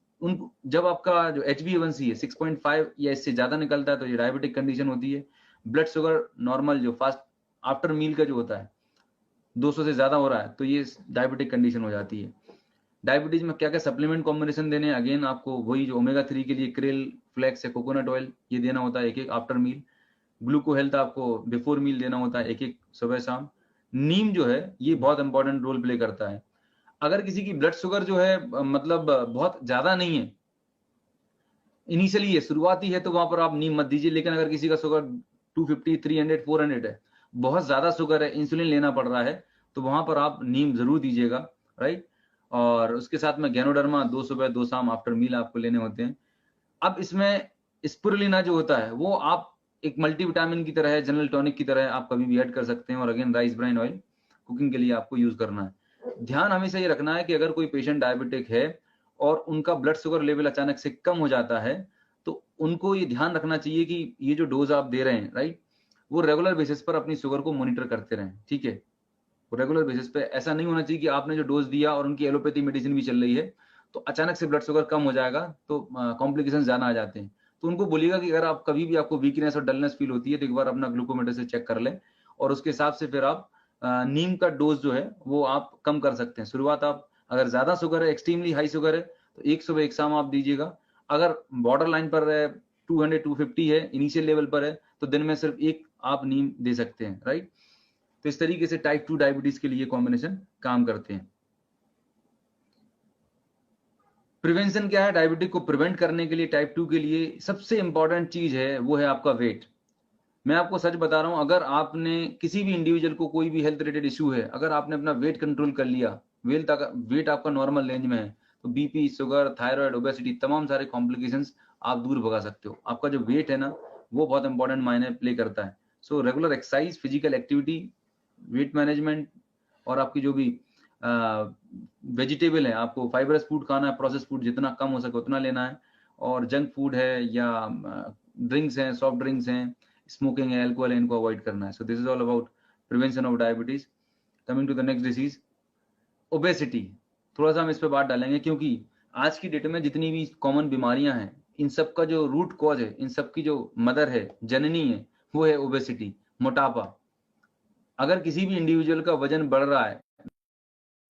जब आपका जो HbA1c है 6.5 या इससे ज्यादा निकलता है तो ये डायबिटिक कंडीशन होती है। ब्लड शुगर नॉर्मल जो फास्ट आफ्टर मील का जो होता है 200 से ज्यादा हो रहा है तो ये डायबिटिक कंडीशन हो जाती है। डायबिटीज में क्या क्या सप्लीमेंट कॉम्बिनेशन देने हैं, अगेन आपको वही जो ओमेगा 3 के लिए क्रेल, फ्लेक्स या कोकोनट ऑयल ये देना होता है एक एक आफ्टर मील। ग्लूको हेल्थ आपको बिफोर मील देना होता है एक एक सुबह शाम। नीम जो है ये बहुत इंपॉर्टेंट रोल प्ले करता है। अगर किसी की ब्लड शुगर जो है मतलब बहुत ज्यादा नहीं है, इनिशियली ये शुरुआती है, तो वहां पर आप नीम मत दीजिए। लेकिन अगर किसी का शुगर 250 300 400 है, बहुत ज्यादा शुगर है, इंसुलिन लेना पड़ रहा है, तो वहां पर आप नीम जरूर दीजिएगा, राइट। और उसके साथ में गैनोडर्मा 2 सुबह 2 शाम आफ्टर मील आपको लेने होते हैं। अब इसमें स्पिरुलिना जो होता है वो आप एक मल्टीविटामिन की तरह है, जनरल टॉनिक की तरह आप कभी भी ऐड कर सकते हैं। और again rice bran oil cooking के लिए आपको यूज करना है। ध्यान हमेशा ये रखना है कि अगर कोई पेशेंट डायबिटिक है और उनका ब्लड शुगर लेवल अचानक से कम हो जाता है, तो उनको ये ध्यान रखना चाहिए कि ये जो डोज आप दे रहे हैं, राइट, वो रेगुलर बेसिस पर अपनी शुगर को मॉनिटर करते रहें, ठीक है। रेगुलर बेसिस पे ऐसा नहीं होना चाहिए कि आपने जो डोज दिया और उनकी एलोपैथी मेडिसिन भी चल रही है तो अचानक से ब्लड शुगर कम हो जाएगा तो कॉम्प्लिकेशन ज्यादा आ जाते हैं। तो उनको बोलिएगा कि अगर आप कभी भी आपको वीकनेस और डलनेस फील होती है तो एक बार अपना ग्लूकोमीटर से चेक कर लें, और उसके हिसाब से फिर आप नीम का डोज जो है वो आप कम कर सकते हैं। शुरुआत आप अगर ज्यादा शुगर है, एक्सट्रीमली हाई शुगर है, तो एक सुबह एक शाम आप दीजिएगा। अगर बॉर्डर लाइन पर है, 200 250 है, इनिशियल लेवल पर है, तो दिन में सिर्फ एक आप नीम दे सकते हैं, राइट। तो इस तरीके से टाइप 2 डायबिटीज के लिए कॉम्बिनेशन काम करते हैं। प्रिवेंशन क्या है? डायबिटिक को प्रिवेंट करने के लिए टाइप 2 के लिए सबसे इंपॉर्टेंट चीज है वो है आपका वेट। मैं आपको सच बता रहा हूं, अगर आपने किसी भी इंडिविजुअल को कोई भी हेल्थ रिलेटेड इश्यू है, अगर आपने अपना वेट कंट्रोल कर लिया, वेट आपका नॉर्मल रेंज में है, तो बीपी, शुगर, थायराइड, ओबेसिटी, तमाम सारे कॉम्प्लिकेशंस आप दूर भगा सकते हो। आपका जो वेट है ना वो बहुत इंपॉर्टेंट मायने प्ले करता है। So regular exercise, physical activity, weight management, और आपकी जो भी वेजिटेबल है, आपको फाइबरस फूड खाना है, प्रोसेस फूड जितना कम हो सके उतना लेना है, और जंक फूड है या ड्रिंक्स हैं, सॉफ्ट ड्रिंक्स हैं, स्मोकिंग है, एल्कोहल है, इनको अवॉइड करना है। So this is all about prevention of diabetes. Coming to the next disease, obesity. थोड़ा सा हम इस पे बात डालेंगे क्योंकि आज की डेट में जितनी भी कॉमन बीमारियां हैं, इन सब का जो रूट कॉज है, इन सब की जो मदर है, जननी है, वो है ओबेसिटी, मोटापा। अगर किसी भी इंडिविजुअल का वजन बढ़ रहा है,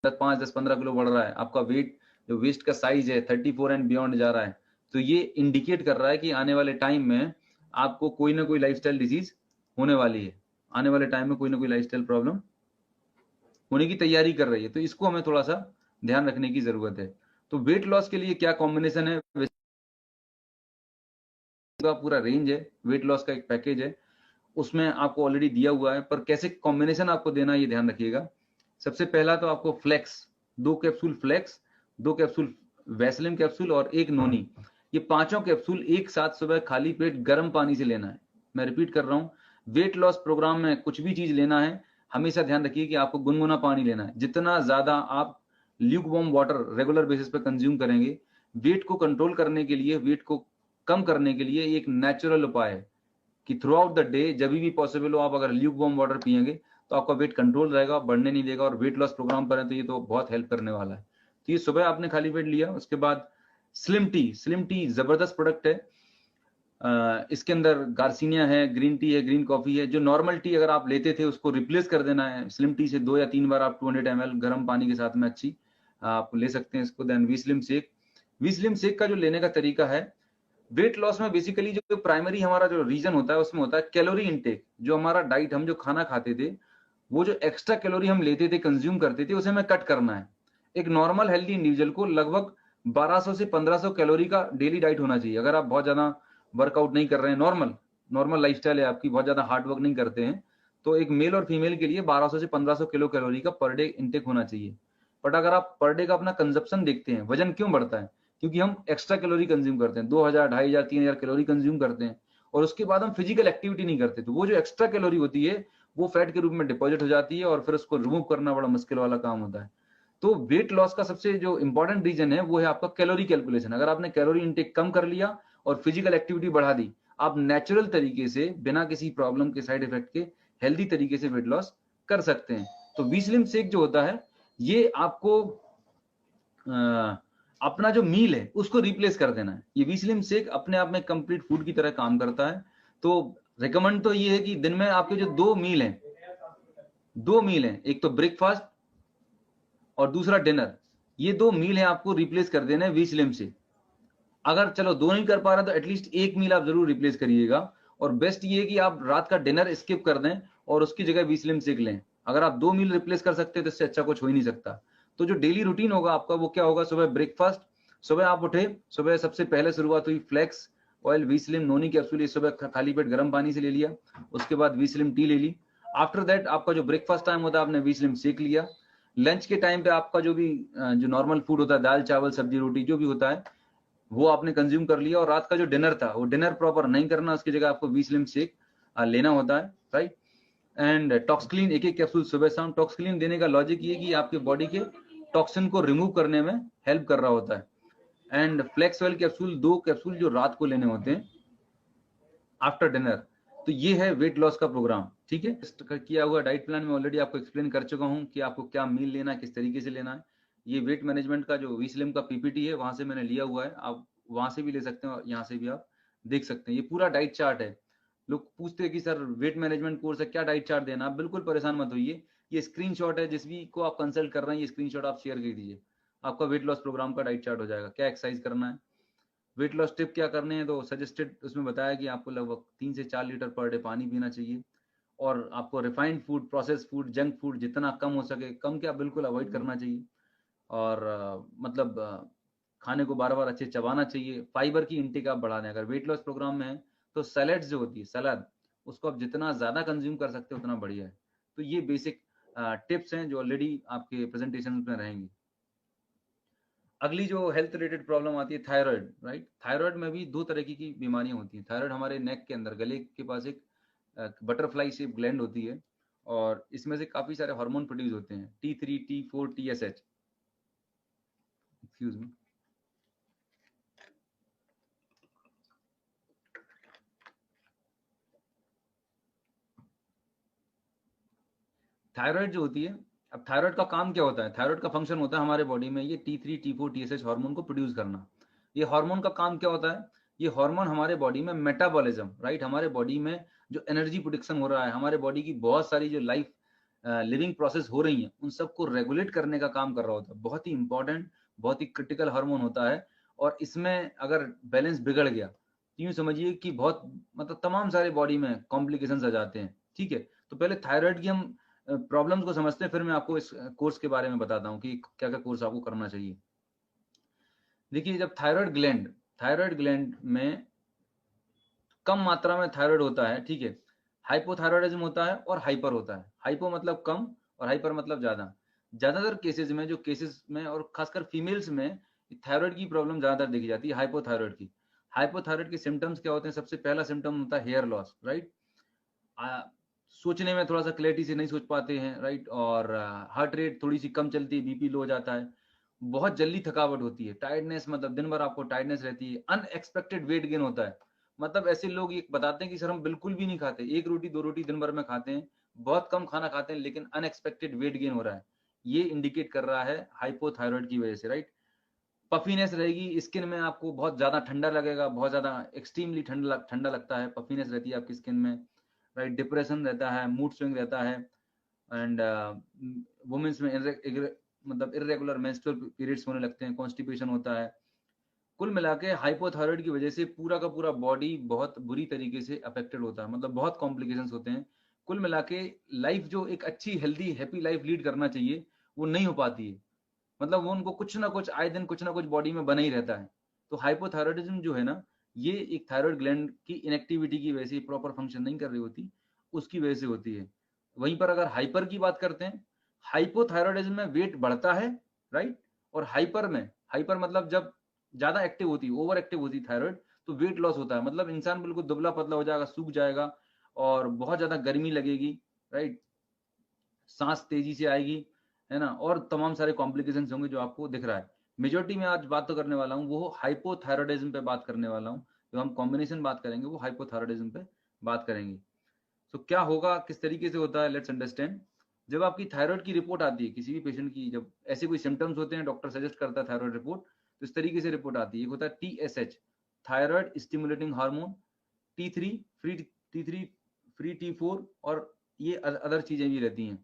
5 10 15 किलो बढ़ रहा है, आपका वेट जो वेस्ट का साइज है 34 एंड बियॉन्ड जा रहा है, तो ये इंडिकेट कर रहा है कि आने वाले टाइम में आपको कोई ना कोई लाइफस्टाइल डिजीज होने वाली है। आने वाले टाइम में कोई ना कोई लाइफस्टाइल प्रॉब्लम होने की तैयारी कर रही है, तो इसको हमें थोड़ा सा ध्यान रखने की जरूरत है। तो वेट लॉस के लिए क्या कॉम्बिनेशन है, पूरा रेंज है, वेट लॉस का एक पैकेज है, उसमें आपको ऑलरेडी दिया हुआ है, पर कैसे कॉम्बिनेशन आपको देना ये ध्यान रखिएगा। सबसे पहला तो आपको फ्लेक्स, 2 कैप्सूल फ्लेक्स, 2 कैप्सूल वैसलिन कैप्सूल और 1 नोनी, ये पांचों कैप्सूल एक साथ सुबह खाली पेट गर्म पानी से लेना है। मैं रिपीट कर रहा हूं, वेट लॉस प्रोग्राम में कुछ भी चीज लेना है, हमेशा ध्यान रखिए कि आपको गुनगुना पानी लेना है। जितना ज्यादा आप ल्यूकवार्म वाटर रेगुलर बेसिस पे कंज्यूम करेंगे, वेट को कंट्रोल करने के लिए, वेट को कम करने के लिए एक नेचुरल उपाय है कि थ्रू आउट द डे जब भी पॉसिबल हो आप अगर ल्यूकवार्म वाटर पिएंगे तो आपका वेट कंट्रोल रहेगा, बढ़ने नहीं देगा। और वेट लॉस प्रोग्राम पर है तो ये तो बहुत हेल्प करने वाला है। तो ये सुबह आपने खाली पेट लिया। उसके बाद स्लिम टी, स्लिम टी जबरदस्त प्रोडक्ट है। इसके अंदर गार्सिनिया है, ग्रीन टी है, ग्रीन कॉफी है। जो नॉर्मल टी अगर आप लेते थे उसको रिप्लेस कर देना है स्लिम टी से 2 या 3 बार आप 200 ml गर्म पानी के साथ में अच्छी आप ले सकते हैं इसको। Then we slim shake, we slim shake का जो लेने का तरीका है, वेट लॉस में बेसिकली जो प्राइमरी हमारा जो रीजन होता है उसमें होता है कैलोरी इनटेक। जो हमारा डाइट, हम जो खाना खाते थे, वो जो एक्स्ट्रा कैलोरी हम लेते थे, कंज्यूम करते थे, उसे हमें कट करना है। एक नॉर्मल हेल्दी इंडिविजुअल को लगभग 1200 से 1500 कैलोरी का डेली डाइट होना चाहिए। अगर आप बहुत ज्यादा वर्कआउट नहीं कर रहे हैं, नॉर्मल लाइफस्टाइल है आपकी, बहुत ज्यादा हार्ड वर्क नहीं करते हैं, तो एक मेल और फीमेल के लिए 1200 से 1500 किलो कैलोरी का पर डे इंटेक होना चाहिए। बट अगर आप पर डे का अपना कंजप्शन देखते हैं, वजन क्यों बढ़ता है? क्योंकि हम एक्स्ट्रा कैलोरी कंज्यूम करते हैं, 2000, 2500, 3000 कैलोरी कंज्यूम करते हैं, और उसके बाद हम फिजिकल एक्टिविटी नहीं करते। तो वो जो एक्स्ट्रा कैलोरी होती है वो फैट के रूप में डिपॉजिट हो जाती है, और फिर उसको रिमूव करना बड़ा मुश्किल वाला काम होता है। तो वेट लॉस का सबसे जो इंपॉर्टेंट रीजन है वो है आपका कैलोरी कैलकुलेशन। अगर आपने कैलोरी इंटेक कम कर लिया और फिजिकल एक्टिविटी बढ़ा दी, आप नेचुरल तरीके से बिना किसी प्रॉब्लम के, साइड इफेक्ट के, हेल्दी तरीके से वेट लॉस कर सकते हैं। तो वी स्लिम शेक जो होता है, ये आपको अपना जो मील है उसको रिप्लेस कर देना है। ये वी स्लिम शेक अपने आप में कंप्लीट फूड की तरह काम करता है। तो रिकमेंड तो ये है कि दिन में आपके जो दो मील हैं, एक तो ब्रेकफास्ट और दूसरा डिनर, ये 2 मील है आपको रिप्लेस कर देना है वी स्लिम से। अगर चलो 2 नहीं कर पा रहे तो एटलीस्ट 1 मील आप जरूर रिप्लेस करिएगा। और बेस्ट ये है कि आप रात का डिनर स्किप कर दें और उसकी जगह वी स्लिम शेक लें। अगर आप 2 मील रिप्लेस कर सकते हैं तो इससे अच्छा कुछ हो ही नहीं सकता। तो जो डेली रूटीन होगा आपका वो क्या होगा? सुबह ब्रेकफास्ट, सुबह आप उठे, सुबह सबसे पहले शुरुआत हुई flax oil we slim noni capsule, सुबह खाली पेट गर्म पानी से ले लिया। उसके बाद वी स्लिम टी ले ली। आफ्टर दैट आपका जो ब्रेकफास्ट टाइम होता है, आपने वी स्लिम शेक लिया। लंच के टाइम पे आपका जो भी जो नॉर्मल फूड होता है, दाल चावल सब्जी रोटी जो भी होता है, वो आपने कंज्यूम कर लिया। और रात का जो डिनर था वो डिनर प्रॉपर नहीं करना, उसकी जगह आपको वी स्लिम शेक लेना होता है, राइट। एंड टॉक्सक्लीन 1-1 कैप्सूल सुबह शाम। टॉक्सक्लीन देने का लॉजिक ये कि आपके बॉडी के टॉक्सिन को रिमूव करने में हेल्प कर रहा होता है। And flax oil capsule 2 capsule जो रात को लेने होते हैं आफ्टर डिनर। तो ये है वेट लॉस का प्रोग्राम, ठीक है। किया हुआ डाइट प्लान में ऑलरेडी आपको एक्सप्लेन कर चुका हूं कि आपको क्या मील लेना है, किस तरीके से लेना है। ये वेट मैनेजमेंट का जो वी स्लिम का पीपीटी है वहां से मैंने लिया हुआ है, आप वहां से भी ले सकते हैं और यहाँ से भी आप देख सकते हैं। ये पूरा डाइट चार्ट है। लोग पूछते हैं कि सर वेट मैनेजमेंट कोर्स है, क्या डाइट चार्ट देना? आप बिल्कुल परेशान मत होइए, ये स्क्रीनशॉट है, जिस भी को आप कंसल्ट कर रहे हैं ये स्क्रीनशॉट आप शेयर कर दीजिए, आपका वेट लॉस प्रोग्राम का डाइट चार्ट हो जाएगा। क्या एक्सरसाइज करना है, वेट लॉस टिप क्या करने हैं, तो सजेस्टेड उसमें बताया कि आपको लगभग 3 से 4 लीटर पर डे पानी पीना चाहिए। और आपको refined food, process food, junk food जितना कम हो सके, कम क्या बिल्कुल अवॉइड करना चाहिए। और मतलब खाने को बार बार अच्छे चबाना चाहिए। फाइबर की इंटेक आप बढ़ा दें। अगर वेट लॉस प्रोग्राम में है तो सैलेड्स जो होती है, सलाद, उसको आप जितना ज्यादा कंज्यूम कर सकते हो उतना बढ़िया है। तो ये बेसिक टिप्स हैं जो ऑलरेडी आपके प्रेजेंटेशन में रहेंगी। अगली जो हेल्थ रिलेटेड प्रॉब्लम आती है, थायराइड, राइट। थायराइड में भी 2 तरह की बीमारियां होती हैं। थायराइड हमारे नेक के अंदर, गले के पास एक बटरफ्लाई शेप ग्लैंड होती है, और इसमें से काफी सारे हार्मोन प्रोड्यूस होते हैं, T3, T4, TSH। Excuse me. Thyroid जो होती है, अब थायराइड का काम क्या होता है? थायराइड का फंक्शन होता है हमारे बॉडी में ये T3, T4, TSH हार्मोन को प्रोड्यूस करना। ये हार्मोन का काम क्या होता है? ये हार्मोन हमारे बॉडी में मेटाबॉलिज्म, राइट, हमारे बॉडी में जो एनर्जी प्रोडक्शन हो रहा है, हमारे बॉडी की बहुत सारी जो लाइफ लिविंग प्रोसेस हो रही हैं, उन सबको रेगुलेट करने का काम कर रहा होता है। बहुत ही इंपॉर्टेंट, बहुत ही क्रिटिकल हार्मोन होता है। और इसमें अगर बैलेंस बिगड़ गया तो यूं समझिए कि बहुत, मतलब तमाम सारे बॉडी में कॉम्प्लिकेशंस आ जाते हैं, ठीक है। तो पहले थायराइड की हम प्रॉब्लम्स को समझते हैं, फिर मैं आपको इस कोर्स के बारे में बताता हूँ कि क्या क्या कोर्स आपको करना चाहिए। देखिए, जब थायराइड ग्लैंड में कम मात्रा में थायराइड होता है, ठीक है, हाइपोथायराइडिज्म होता है और हाइपर होता है। हाइपो मतलब कम और हाइपर मतलब ज्यादा। ज्यादातर केसेस में, जो केसेस में और खासकर फीमेल्स में थायराइड की प्रॉब्लम ज्यादातर देखी जाती है, हाइपोथायराइड की। हाइपोथायराइड के सिम्टम्स क्या होते हैं? सबसे पहला सिम्टम होता है हेयर लॉस, राइट। सोचने में थोड़ा सा क्लैरिटी से नहीं सोच पाते हैं, राइट। और हार्ट रेट थोड़ी सी कम चलती है, बीपी लो हो जाता है। बहुत जल्दी थकावट होती है, टायर्डनेस, मतलब दिन भर आपको टायर्डनेस रहती है। अनएक्सपेक्टेड वेट गेन होता है। मतलब ऐसे लोग ये बताते हैं कि सर हम बिल्कुल भी नहीं खाते, 1 रोटी 2 रोटी दिन भर में खाते हैं, बहुत कम खाना खाते हैं, लेकिन अनएक्सपेक्टेड वेट गेन हो रहा है। ये इंडिकेट कर रहा है हाइपोथायराइड की वजह से, राइट। पफीनेस रहेगी, स्किन में आपको बहुत ज्यादा ठंडा लगेगा, बहुत ज्यादा एक्सट्रीमली ठंडा लगता है, पफीनेस रहती है आपकी स्किन में, राइट। डिप्रेशन रहता है, मूड स्विंग रहता है, एंड वुमेन्स में मतलब इरेगुलर मेंस्ट्रुअल पीरियड्स होने लगते हैं, कॉन्स्टिपेशन होता है। कुल मिला के हाइपोथायराइड की वजह से पूरा का पूरा बॉडी बहुत बुरी तरीके से अफेक्टेड होता है, मतलब बहुत कॉम्प्लिकेशंस होते हैं। कुल मिला के लाइफ जो एक अच्छी हेल्दी हैप्पी लाइफ लीड करना चाहिए वो नहीं हो पाती है, मतलब वो उनको कुछ ना कुछ आए दिन कुछ ना कुछ बॉडी में बना ही रहता है। तो हाइपोथायराइडिज्म जो है ना, ये एक थायराइड ग्लैंड की इनएक्टिविटी की वजह से, प्रॉपर फंक्शन नहीं कर रही होती, उसकी वजह से होती है। वहीं पर अगर हाइपर की बात करते हैं, हाइपोथायराइडिज्म में वेट बढ़ता है, राइट। और हाइपर मतलब जब ज्यादा एक्टिव होती है, ओवर एक्टिव होती है थायराइड, तो वेट लॉस होता है, मतलब इंसान बिल्कुल दुबला पतला हो जाएगा, सूख जाएगा, और बहुत ज्यादा गर्मी लगेगी, राइट। सांस तेजी से आएगी, है ना, और तमाम सारे कॉम्प्लिकेशंस होंगे जो आपको दिख रहा है। मेजोरिटी में आज बात तो करने वाला हूँ वो हाइपोथायराइडिज्म पे बात करने वाला हूँ। जो हम कॉम्बिनेशन बात करेंगे वो हाइपोथायराइडिज्म पे बात करेंगे। तो क्या होगा, किस तरीके से होता है, लेट्स अंडरस्टैंड। जब आपकी थायराइड की रिपोर्ट आती है किसी भी पेशेंट की, जब ऐसे कोई सिम्टम्स होते हैं, डॉक्टर सजेस्ट करता है थायराइड रिपोर्ट, तो इस तरीके से रिपोर्ट आती है। एक होता है TSH, thyroid stimulating hormone, T3 free, T3 free, T4, और ये अदर चीजें भी रहती हैं।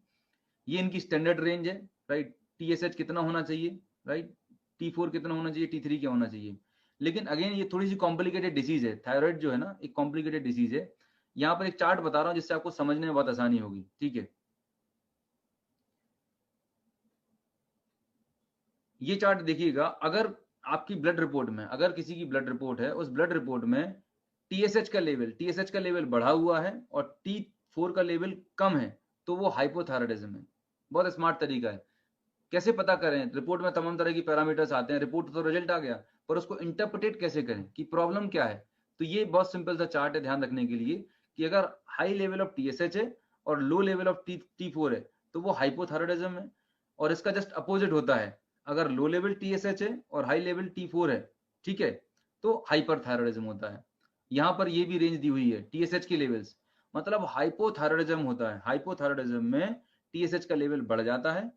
ये इनकी स्टैंडर्ड रेंज है, राइट। TSH कितना होना चाहिए, राइट, T4 कितना होना चाहिए, T3 क्या होना चाहिए। लेकिन अगेन ये थोड़ी सी कॉम्प्लिकेटेड डिसीज है, थायराइड जो है ना एक कॉम्प्लिकेटेड डिसीज है। यहाँ पर एक चार्ट बता रहा हूँ जिससे आपको समझने में बहुत आसानी होगी, ठीक है। ये चार्ट देखिएगा, अगर आपकी ब्लड रिपोर्ट में, अगर किसी की ब्लड रिपोर्ट है, उस ब्लड रिपोर्ट में टीएसएच का लेवल बढ़ा हुआ है और T4 का लेवल कम है, तो वो हाइपोथायराइडिज्म है। बहुत स्मार्ट तरीका है। कैसे पता करें, रिपोर्ट में तमाम तरह की पैरामीटर्स आते हैं, रिपोर्ट तो रिजल्ट आ गया, पर उसको इंटरप्रिटेट कैसे करें कि प्रॉब्लम क्या है। तो ये बहुत सिंपल सा चार्ट है ध्यान रखने के लिए, कि अगर हाई लेवल ऑफ TSH है और लो लेवल ऑफ T4 है, तो वो हाइपोथायराइडिज्म है। और इसका जस्ट अपोजिट होता है, अगर लो लेवल TSH है और हाई लेवल T4 है, ठीक है, तो हाइपरथायराइडिज्म होता है। यहाँ पर ये भी रेंज दी हुई है TSH के लेवल्स, मतलब हाइपोथायराइडिज्म होता है। हाइपोथायराइडिज्म में TSH का लेवल बढ़ जाता है,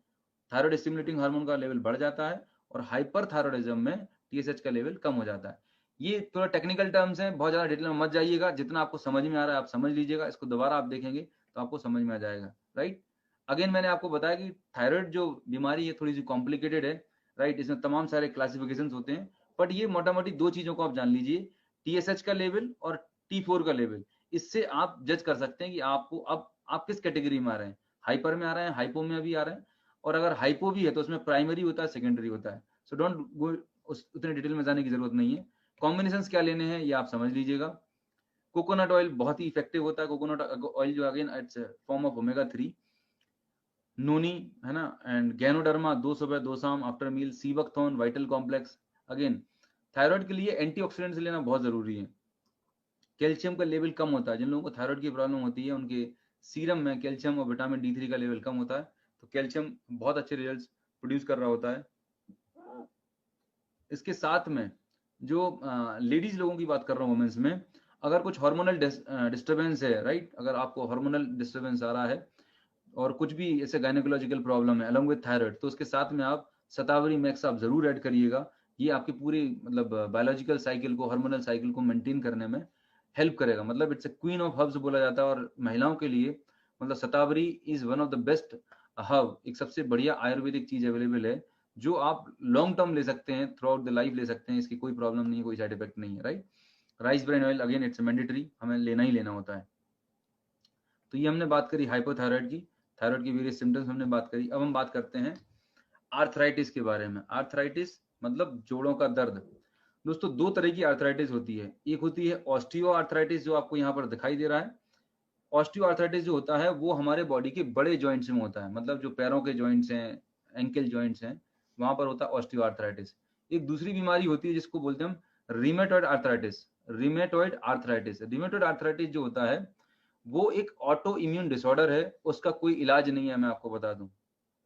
थायराइड स्टिमुलेटिंग हार्मोन का लेवल बढ़ जाता है, और हाइपरथायराइडिज्म में TSH का लेवल कम हो जाता है। ये थोड़ा टेक्निकल टर्म्स हैं, बहुत ज्यादा डिटेल में मत जाइएगा, जितना आपको समझ में आ रहा है आप समझ लीजिएगा, इसको दोबारा आप देखेंगे तो आपको समझ में आ जाएगा, राइट। अगेन मैंने आपको बताया कि थायराइड जो बीमारी है थोड़ी सी कॉम्प्लिकेटेड है, राइट। इसमें तमाम सारे क्लासिफिकेशन होते हैं, बट ये मोटा मोटी दो चीजों को आप जान लीजिए, TSH का लेवल और T4 का लेवल। इससे आप जज कर सकते हैं कि आपको अब आप किस कैटेगरी में आ रहे हैं, हाइपर में आ रहे हैं, हाइपो में भी आ रहे हैं, और अगर हाइपो भी है तो उसमें प्राइमरी होता है, सेकेंडरी होता है। सो डोंट गो उतने डिटेल में जाने की जरूरत नहीं है। कॉम्बिनेशन क्या लेने हैं ये आप समझ लीजिएगा। कोकोनट ऑयल बहुत ही इफेक्टिव होता है। कोकोनट ऑयल जो again it's form of omega 3, noni, है ना, एंड गैनोडर्मा 2 सुबह 2 शाम after meal, sea buckthorn, vital complex. Again thyroid के लिए एंटीऑक्सीडेंट्स लेना बहुत जरूरी है। कैल्शियम का लेवल कम होता है, जिन लोगों को थायराइड की प्रॉब्लम होती है उनके सीरम में कैल्शियम और विटामिन D3 का लेवल कम होता है, तो कैल्शियम बहुत अच्छे रिजल्ट्स प्रोड्यूस कर रहा होता है। इसके साथ में जो लेडीज लोगों की बात कर रहा हूँ, वुमेन्स में, अगर कुछ हार्मोनल डिस्टर्बेंस है, राइट, अगर आपको हार्मोनल डिस्टर्बेंस आ रहा है और कुछ भी ऐसे गायनेकोलॉजिकल प्रॉब्लम है अलॉन्ग विद थायराइड, तो उसके साथ में आप शतावरी मैक्स आप जरूर ऐड करिएगा। ये आपकी पूरी मतलब बायोलॉजिकल साइकिल को, हार्मोनल साइकिल को मेंटेन करने में हेल्प करेगा। मतलब it's a queen of herbs बोला जाता है, और महिलाओं के लिए मतलब shatavari is one of the best herb, एक सबसे बढ़िया आयुर्वेदिक चीज अवेलेबल है, जो आप लॉन्ग टर्म ले सकते हैं, थ्रू आउट द लाइफ ले सकते हैं, इसकी कोई प्रॉब्लम नहीं है, कोई साइड इफेक्ट नहीं है, right. Rice bran oil again it's mandatory, हमें लेना ही लेना होता है। तो ये हमने बात करी हाइपोथायराइड की, थायराइड की वेरियस सिम्टम्स हमने बात करी। अब हम बात करते हैं आर्थराइटिस के बारे में। आर्थराइटिस मतलब जोड़ों का दर्द। दोस्तों दो तरह की आर्थराइटिस होती है, एक होती है ऑस्टियो आर्थराइटिस जो आपको यहाँ पर दिखाई दे रहा है। ऑस्टियो आर्थराइटिस जो होता है वो हमारे बॉडी के बड़े जॉइंट्स में होता है, मतलब जो पैरों के जॉइंट्स हैं, एंकल जॉइंट्स हैं, वहां पर होता है ऑस्टियो आर्थराइटिस। एक दूसरी बीमारी होती है जिसको बोलते हैं हम रीमेटॉइड आर्थराइटिस। रीमेटॉइड आर्थराइटिस जो होता है वो एक ऑटो इम्यून डिसऑर्डर है, उसका कोई इलाज नहीं है, मैं आपको बता दूं।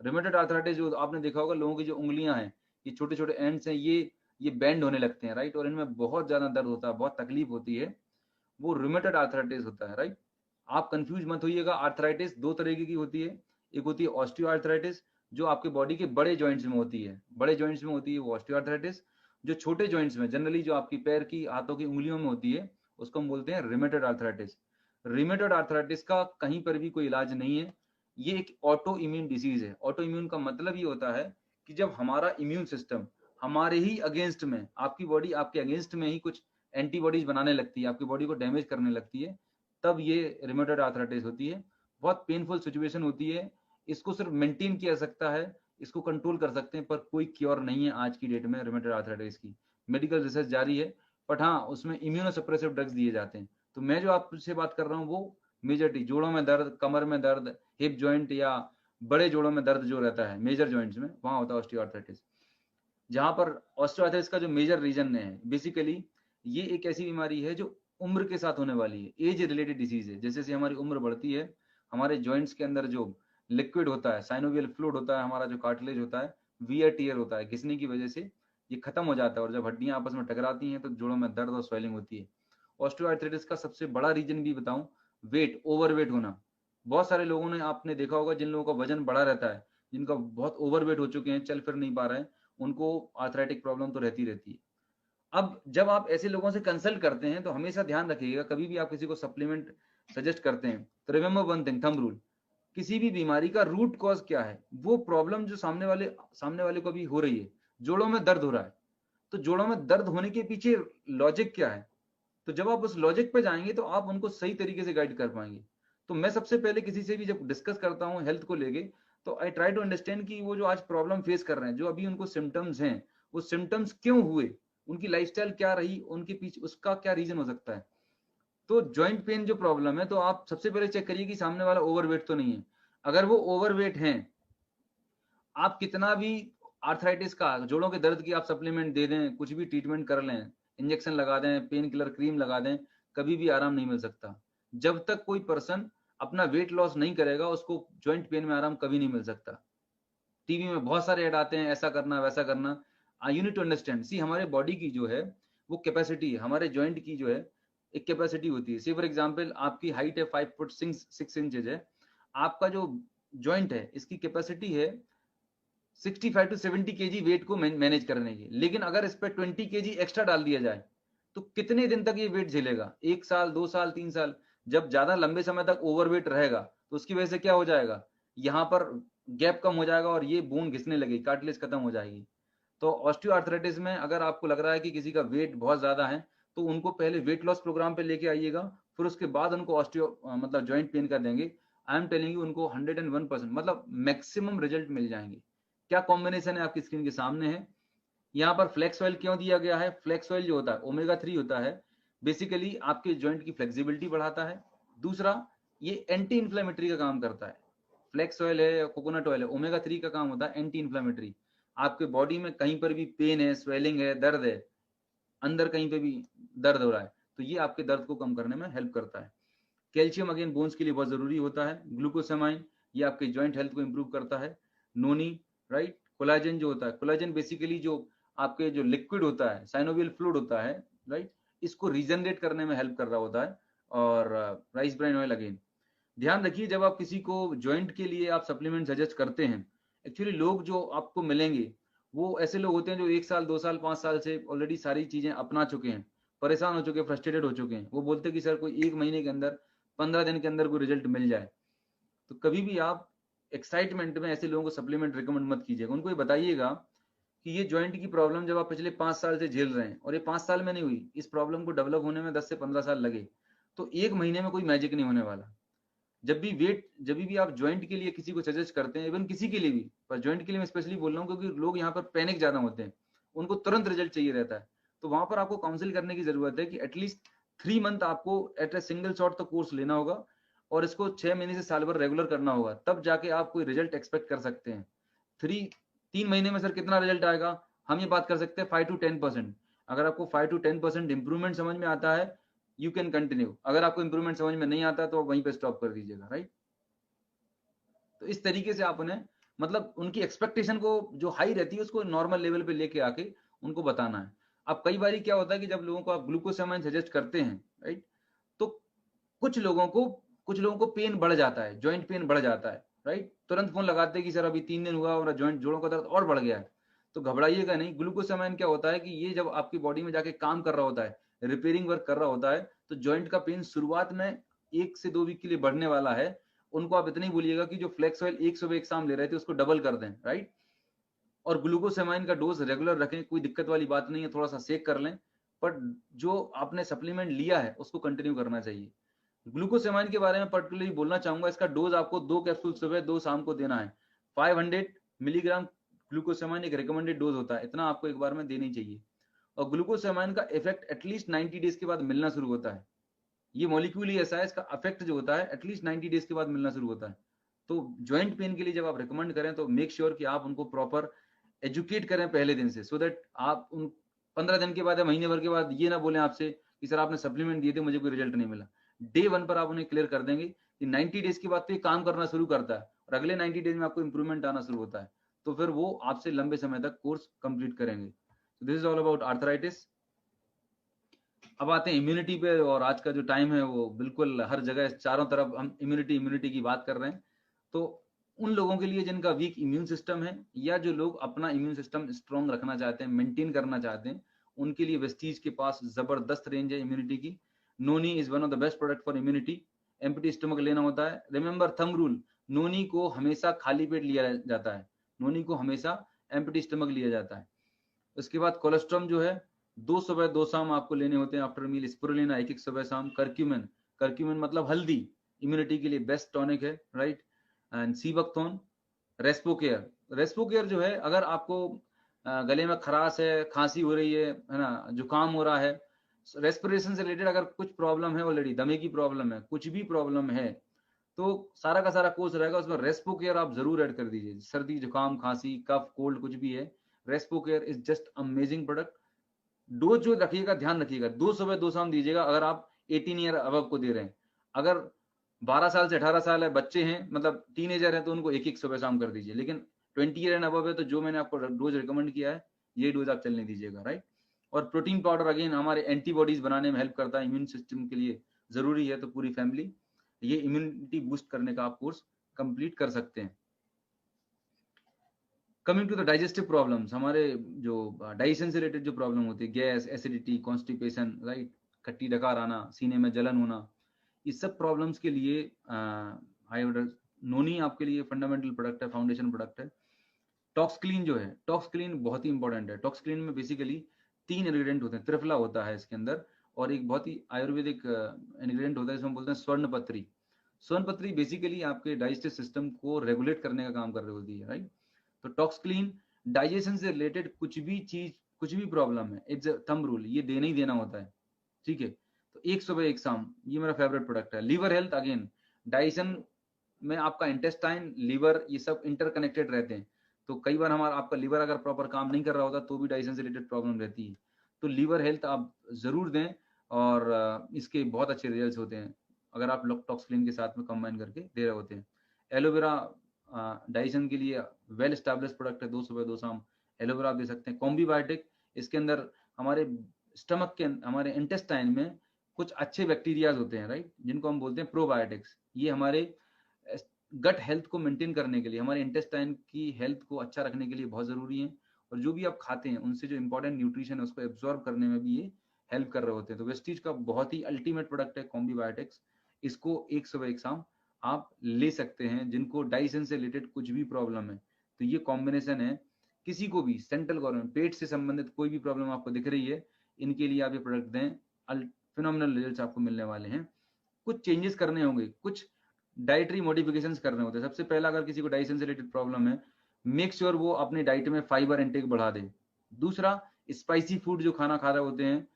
रिमेटेड आर्थराइटिस जो आपने देखा होगा, लोगों की जो उंगलियां हैं, ये छोटे छोटे एंड्स हैं, ये बेंड होने लगते हैं, राइट, और इनमें बहुत ज्यादा दर्द होता है, बहुत तकलीफ होती है, वो रिमेटेड आर्थराइटिस होता है, राइट। आप कंफ्यूज मत होइएगा, आर्थराइटिस दो तरीके की होती है। एक होती है ऑस्टियो आर्थराइटिस जो आपके बॉडी के बड़े जॉइंट्स में होती है, बड़े जॉइंट्स में होती है वो ऑस्टियो आर्थराइटिस। जो छोटे जॉइंट्स में जनरली जो आपकी पैर की हाथों की उंगलियों में होती है उसको हम बोलते हैं रिमेटॉइड आर्थराइटिस। रिमेटॉइड आर्थराइटिस का कहीं पर भी कोई इलाज नहीं है, ये एक ऑटो इम्यून डिसीज है। ऑटो इम्यून का मतलब ये होता है कि जब हमारा इम्यून सिस्टम हमारे ही अगेंस्ट में, आपकी बॉडी आपके अगेंस्ट में ही कुछ एंटीबॉडीज बनाने लगती है, आपकी बॉडी को डैमेज करने लगती है, तब ये रिमेटॉइड आर्थराइटिस होती है। बहुत पेनफुल सिचुएशन होती है, इसको सिर्फ मेंटेन किया जा सकता है, इसको कंट्रोल कर सकते हैं, पर कोई क्योर नहीं है आज की डेट में रिमेटॉइड आर्थराइटिस की। मेडिकल रिसर्च जारी है, बट हाँ उसमें इम्यूनोसप्रेसिव ड्रग्स दिए जाते हैं। तो मैं जो आपसे बात कर रहा हूँ वो मेजरली जोड़ों में दर्द, कमर में दर्द, हिप जॉइंट या बड़े जोड़ों में दर्द जो रहता है मेजर जॉइंट्स में, वहां होता है ऑस्टियोआर्थराइटिस। जहां पर ऑस्टियोआर्थराइटिस का जो मेजर रीजन है बेसिकली, ये एक ऐसी बीमारी है जो उम्र के साथ होने वाली है, एज रिलेटेड डिसीज है। जैसे जैसे हमारी उम्र बढ़ती है, हमारे जॉइंट्स के अंदर जो लिक्विड होता है, साइनोवियल फ्लूइड होता है, हमारा जो कार्टिलेज होता है, वियर टियर होता है, घिसने की वजह से ये खत्म हो जाता है, और जब हड्डियां आपस में टकराती हैं तो जोड़ों में दर्द और स्वेलिंग होती है। ऑस्टियोआर्थराइटिस का सबसे बड़ा रीजन भी बताऊं, वेट, ओवरवेट होना। बहुत सारे लोगों ने, आपने देखा होगा, जिन लोगों का वजन बढ़ा रहता है, जिनका बहुत ओवरवेट हो चुके हैं, चल फिर नहीं पा रहे हैं, उनको आर्थराइटिक प्रॉब्लम तो रहती रहती है। अब जब आप ऐसे लोगों से कंसल्ट करते हैं तो हमेशा ध्यान रखिएगा, कभी भी आप किसी को सप्लीमेंट सजेस्ट करते हैं तो remember one thing, thumb rule, किसी भी बीमारी का रूट कॉज क्या है, वो प्रॉब्लम जो सामने वाले को भी हो रही है। जोड़ों में दर्द हो रहा है, तो जोड़ों में दर्द होने के पीछे लॉजिक क्या है, तो जब आप उस लॉजिक पे जाएंगे तो आप उनको सही तरीके से गाइड कर पाएंगे। तो मैं सबसे पहले किसी से भी जब डिस्कस करता हूँ हेल्थ को लेके, तो आई ट्राई टू अंडरस्टैंड कि वो जो आज प्रॉब्लम फेस कर रहे हैं, जो अभी उनको सिम्टम्स हैं, वो सिम्टम्स क्यों हुए, उनकी लाइफस्टाइल क्या रही, उनके पीछे उसका क्या रीजन हो सकता है। तो जॉइंट पेन जो प्रॉब्लम है, तो आप सबसे पहले चेक करिए कि सामने वाला ओवरवेट तो नहीं है। अगर वो ओवरवेट है, आप कितना भी आर्थराइटिस का, जोड़ों के दर्द की आप सप्लीमेंट दे दें, कुछ भी ट्रीटमेंट कर लें, इंजेक्शन लगा दें, पेन किलर क्रीम लगा दें, कभी भी आराम नहीं मिल सकता। जब तक कोई पर्सन अपना वेट लॉस नहीं करेगा, उसको जॉइंट पेन में आराम कभी नहीं मिल सकता। टीवी में बहुत सारे ऐड आते हैं, ऐसा करना वैसा करना। यू नीड टू अंडरस्टैंड, सी हमारे बॉडी की जो है वो कैपेसिटी है, हमारे जॉइंट की जो है एक कैपेसिटी होती है। सी फॉर एग्जाम्पल आपकी हाइट है 5 फुट 6 इंचेज है, आपका जो जॉइंट है इसकी कैपेसिटी है 65 to 70 केजी वेट को मैनेज करने की। लेकिन अगर इस पर 20 केजी एक्स्ट्रा डाल दिया जाए तो कितने दिन तक ये वेट झेलेगा, 1 साल 2 साल 3 साल। जब ज्यादा लंबे समय तक ओवरवेट रहेगा तो उसकी वजह से क्या हो जाएगा, यहाँ पर गैप कम हो जाएगा और ये बोन घिसने लगेगी, कार्टिलेज खत्म हो जाएगी। तो ऑस्टियोआर्थराइटिस में अगर आपको लग रहा है कि किसी का वेट बहुत ज्यादा है, तो उनको पहले वेट लॉस प्रोग्राम पे लेके आइएगा, फिर उसके बाद उनको मतलब जॉइंट पेन का देंगे। आई एम टेलिंग यू, उनको 101% मतलब मैक्सिमम रिजल्ट मिल जाएंगे। क्या कॉम्बिनेशन है आपकी स्क्रीन के सामने है। यहाँ पर फ्लेक्स ऑयल क्यों दिया गया है, फ्लेक्स ऑयल जो होता है ओमेगा 3 होता है, बेसिकली आपके जॉइंट की फ्लेक्सिबिलिटी बढ़ाता है। दूसरा, ये एंटी इंफ्लेमेटरी का काम करता है। फ्लेक्स ऑयल है या कोकोनट ऑयल है, ओमेगा 3 का काम होता है एंटी इंफ्लेमेटरी। आपके बॉडी में कहीं पर भी पेन है, स्वेलिंग है, दर्द है, अंदर कहीं पे भी दर्द हो रहा है, तो ये आपके दर्द को कम करने में हेल्प करता है। कैल्शियम अगेन बोन्स के लिए बहुत जरूरी होता है। ग्लूकोसामाइन, ये आपके जॉइंट हेल्थ को इंप्रूव करता है। नोनी, राइट। कोलाजन जो होता है, कोलाजन बेसिकली जो आपके जो लिक्विड होता है, साइनोवियल फ्लूइड होता है, राइट, इसको रीजनरेट करने में हेल्प कर रहा होता है। और राइस ब्राइन ऑयल अगेन। ध्यान रखिए, जब आप किसी को जॉइंट के लिए आप सप्लीमेंट सजेस्ट करते हैं, एक्चुअली लोग जो आपको मिलेंगे वो ऐसे लोग होते हैं जो 1 साल 2 साल 5 साल से ऑलरेडी सारी चीजें अपना चुके हैं, परेशान हो चुके हैं, फ्रस्ट्रेटेड हो चुके हैं। वो बोलते हैं कि सर कोई 1 महीने के अंदर, 15 दिन के अंदर कोई रिजल्ट मिल जाए। तो कभी भी आप एक्साइटमेंट में ऐसे लोगों को सप्लीमेंट रिकमेंड मत कीजिएगा। उनको ये बताइएगा कि ये जॉइंट की प्रॉब्लम जब आप पिछले 5 साल से झेल रहे हैं, और ये 5 साल में नहीं हुई, इस प्रॉब्लम को डेवलप होने में 10 से 15 साल लगे, तो 1 महीने में कोई मैजिक नहीं होने वाला। जब भी आप ज्वाइंट के लिए किसी को सजेस्ट करते हैं, इवन किसी के लिए भी, पर ज्वाइंट के लिए मैं स्पेशली बोल रहा हूँ क्योंकि लोग यहाँ पर पैनिक ज्यादा होते हैं, उनको तुरंत रिजल्ट चाहिए रहता है। तो वहां पर आपको काउंसिल करने की जरूरत है कि एटलीस्ट 3 मंथ आपको एट ए सिंगल शॉट तो कोर्स लेना होगा, और इसको 6 महीने से साल भर रेगुलर करना होगा, तब जाके आप कोई रिजल्ट एक्सपेक्ट कर सकते हैं। 3 महीने में सर कितना रिजल्ट आएगा, हम ये बात कर सकते हैं 5 to 10%। अगर आपको 5 to 10% इंप्रूवमेंट समझ में आता है, यू कैन कंटिन्यू। अगर आपको इंप्रूवमेंट समझ में नहीं आता तो वहीं पे स्टॉप कर दीजिएगा, राइट। तो इस तरीके से आप उन्हें, मतलब उनकी एक्सपेक्टेशन को जो हाई रहती है उसको नॉर्मल लेवल पे लेके आके उनको बताना है। अब कई बार क्या होता है कि जब लोगों को आप ग्लूकोसामाइन सजेस्ट करते हैं, राइट, तो कुछ लोगों को पेन बढ़ जाता है, जॉइंट पेन बढ़ जाता है, राइट। तुरंत फोन लगाते हैं कि सर अभी 3 दिन हुआ और जॉइंट जोड़ों का दर्द और बढ़ गया है। तो घबराइएगा नहीं। ग्लूकोसामाइन क्या होता है कि ये जब आपकी बॉडी में जाके काम कर रहा होता है, रिपेयरिंग वर्क कर रहा होता है, तो जॉइंट का पेन शुरुआत में 1 से 2 वीक के लिए बढ़ने वाला है। उनको आप इतना ही बोलिएगा कि जो फ्लेक्स ऑयल 1 सुबह 1 शाम ले रहे थे उसको डबल कर दें, राइट। और ग्लूकोसामाइन का डोज रेगुलर रखें, कोई दिक्कत वाली बात नहीं है, थोड़ा सा सेक कर लें, पर जो आपने सप्लीमेंट लिया है उसको कंटिन्यू करना चाहिए। ग्लूकोसामाइन के बारे में पर्टिकुलरली बोलना चाहूंगा, इसका डोज आपको 2 कैप्सूल सुबह 2 शाम को देना है। 500 मिलीग्राम ग्लूकोसामाइन एक रिकमेंडेड डोज होता है, इतना आपको एक बार में देनी चाहिए। और ग्लूकोसामाइन का इफेक्ट एटलीस्ट 90 डेज के बाद मिलना शुरू होता है। ये मॉलिक्यूल ही ऐसा है, इसका इफेक्ट जो होता है एटलीस्ट 90 डेज के बाद मिलना शुरू होता है। तो ज्वाइंट पेन के लिए जब आप रिकमेंड करें तो मेक श्योर कि आप उनको प्रॉपर एजुकेट करें पहले दिन से, सो दैट आप उन 15 दिन के बाद या महीने भर के बाद ये ना बोले आपसे कि सर आपने सप्लीमेंट दिए थे मुझे कोई रिजल्ट नहीं मिला। डे 1 पर आप उन्हें क्लियर कर देंगे कि 90 डेज के बाद तो ये काम करना शुरू करता है और अगले 90 डेज में आपको इंप्रूवमेंट आना शुरू होता है, तो फिर वो आपसे लंबे समय तक कोर्स कंप्लीट करेंगे। सो this is all about arthritis. अब आते हैं इम्यूनिटी पे, और आज का जो टाइम है वो बिल्कुल हर जगह चारों तरफ हम इम्यूनिटी की बात कर रहे हैं। तो उन लोगों के लिए जिनका वीक इम्यून सिस्टम है या जो लोग अपना इम्यून सिस्टम स्ट्रॉन्ग रखना चाहते हैं, मेंटेन करना चाहते हैं, उनके लिए वेस्टीज के पास जबरदस्त रेंज है इम्यूनिटी की। Noni is one of the best product for immunity. Empty stomach लेना होता है, रिमेंबर थंब रूल, नोनी को हमेशा खाली पेट लिया जाता है, नोनी को हमेशा एम्प्टी स्टमक लिया जाता है। उसके बाद कोलेस्ट्रॉम जो है 2 सुबह 2 शाम आपको लेने होते हैं आफ्टर मील। स्पिरुलिना 1 सुबह शाम। करक्यूमिन, करक्यूमिन मतलब हल्दी, इम्यूनिटी के लिए बेस्ट टॉनिक है, राइट। एंड सीबकथोन। रेस्पोकेयर, रेस्पोकेयर जो है अगर आपको गले में खराश है, खांसी हो रही है ना, जुकाम हो रहा है, रेस्पिरेशन से रिलेटेड अगर कुछ प्रॉब्लम है, ऑलरेडी दमे की प्रॉब्लम है, कुछ भी प्रॉब्लम है, तो सारा का सारा कोर्स रहेगा उसमें रेस्पोकेयर आप जरूर ऐड कर दीजिए। सर्दी जुकाम खांसी कफ कोल्ड कुछ भी है, Respocare is just amazing product. Dose जो रखिएगा ध्यान रखिएगा 2 सुबह 2 शाम दीजिएगा अगर आप 18 ईयर अबव को दे रहे हैं। अगर 12 साल से 18 साल है, बच्चे हैं, मतलब टीनेजर है, तो उनको 1 सुबह शाम कर दीजिए। लेकिन 20 ईयर एंड अबव है तो जो मैंने आपको डोज रिकमेंड किया है ये डोज आप चलने दीजिएगा, राइट। और प्रोटीन पाउडर अगेन हमारे एंटीबॉडीज बनाने में हेल्प करता है, इम्यून सिस्टम के लिए जरूरी है, तो पूरी फैमिली ये इम्यूनिटी बूस्ट करने का आप कोर्स कंप्लीट कर सकते हैं। Coming to the digestive problems, हमारे जो डाइजेशन से रिलेटेड जो प्रॉब्लम होती है, गैस, एसिडिटी, कॉन्स्टिपेशन, राइट, खट्टी डकार आना, सीने में जलन होना, इस सब प्रॉब्लम्स के लिए हाई ऑर्डर नोनी आपके लिए फंडामेंटल प्रोडक्ट है, फाउंडेशन प्रोडक्ट है। टॉक्सक्लीन जो है, टॉक्सक्लीन बहुत ही इंपॉर्टेंट है। टॉक्सक्लीन में बेसिकली 3 इंग्रेडिएंट होते हैं, त्रिफला होता है इसके अंदर, और एक बहुत ही आयुर्वेदिक इंग्रेडिएंट होता है इसमें बोलते हैं स्वर्णपत्री। स्वर्णपत्री बेसिकली आपके डाइजेस्टिव सिस्टम को रेगुलेट करने का काम कर रही होती है, राइट। तो टॉक्सक्लीन डाइजेशन से रिलेटेड कुछ भी चीज, कुछ भी प्रॉब्लम है, इट्स थंब रूल, ये देना ही देना होता है, ठीक है। तो 1 सुबह 1 शाम, ये मेरा फेवरेट प्रोडक्ट है। लीवर हेल्थ, अगेन डाइजेशन में आपका इंटेस्टाइन, लीवर, ये सब इंटरकनेक्टेड रहते हैं। तो कई बार हमारा आपका लीवर अगर प्रॉपर काम नहीं कर रहा होता तो भी डाइजेशन से रिलेटेड प्रॉब्लम रहती है। तो लीवर हेल्थ आप जरूर दें, और इसके बहुत अच्छे रिजल्ट्स होते हैं अगर आप टॉक्सक्लीन के साथ में कंबाइन करके दे रहे होते हैं। एलोवेरा डाइजेशन के लिए वेल एस्टैब्लिश प्रोडक्ट है, 2 सुबह 2 शाम एलोवेरा आप दे सकते हैं। कॉम्बीबायोटिक, इसके अंदर हमारे स्टमक के, हमारे इंटेस्टाइन में कुछ अच्छे बैक्टीरियाज होते हैं, राइट, जिनको हम बोलते हैं प्रोबायोटिक्स। ये हमारे गट हेल्थ को मेंटेन करने के लिए, हमारे इंटेस्टाइन की हेल्थ को अच्छा रखने के लिए बहुत जरूरी है। और जो भी आप खाते हैं उनसे जो इंपॉर्टेंट न्यूट्रिशन है उसको एब्जॉर्ब करने में भी ये हेल्प कर रहे होते हैं। तो वेस्टीज का बहुत ही अल्टीमेट प्रोडक्ट है कॉम्बीबायोटिक्स। इसको 1 सुबह 1 शाम आप ले सकते हैं जिनको डाइजेशन से रिलेटेड कुछ भी प्रॉब्लम है। तो ये कॉम्बिनेशन है, किसी को भी सेंट्रल गवर्नमेंट पेट से संबंधित कोई भी प्रॉब्लम आपको दिख रही है, इनके लिए आप ये प्रोडक्ट दें, फिनोमिनल रिजल्ट्स आपको मिलने वाले हैं। कुछ चेंजेस करने होंगे, कुछ डाइटरी मॉडिफिकेशंस करने होते हैं। सबसे पहला, अगर किसी को डाइजेशन से रिलेटेड प्रॉब्लम है, मेक श्योर वो अपनी डाइट में फाइबर इंटेक बढ़ा दे। दूसरा, स्पाइसी फूड जो खाना खा रहे होते हैं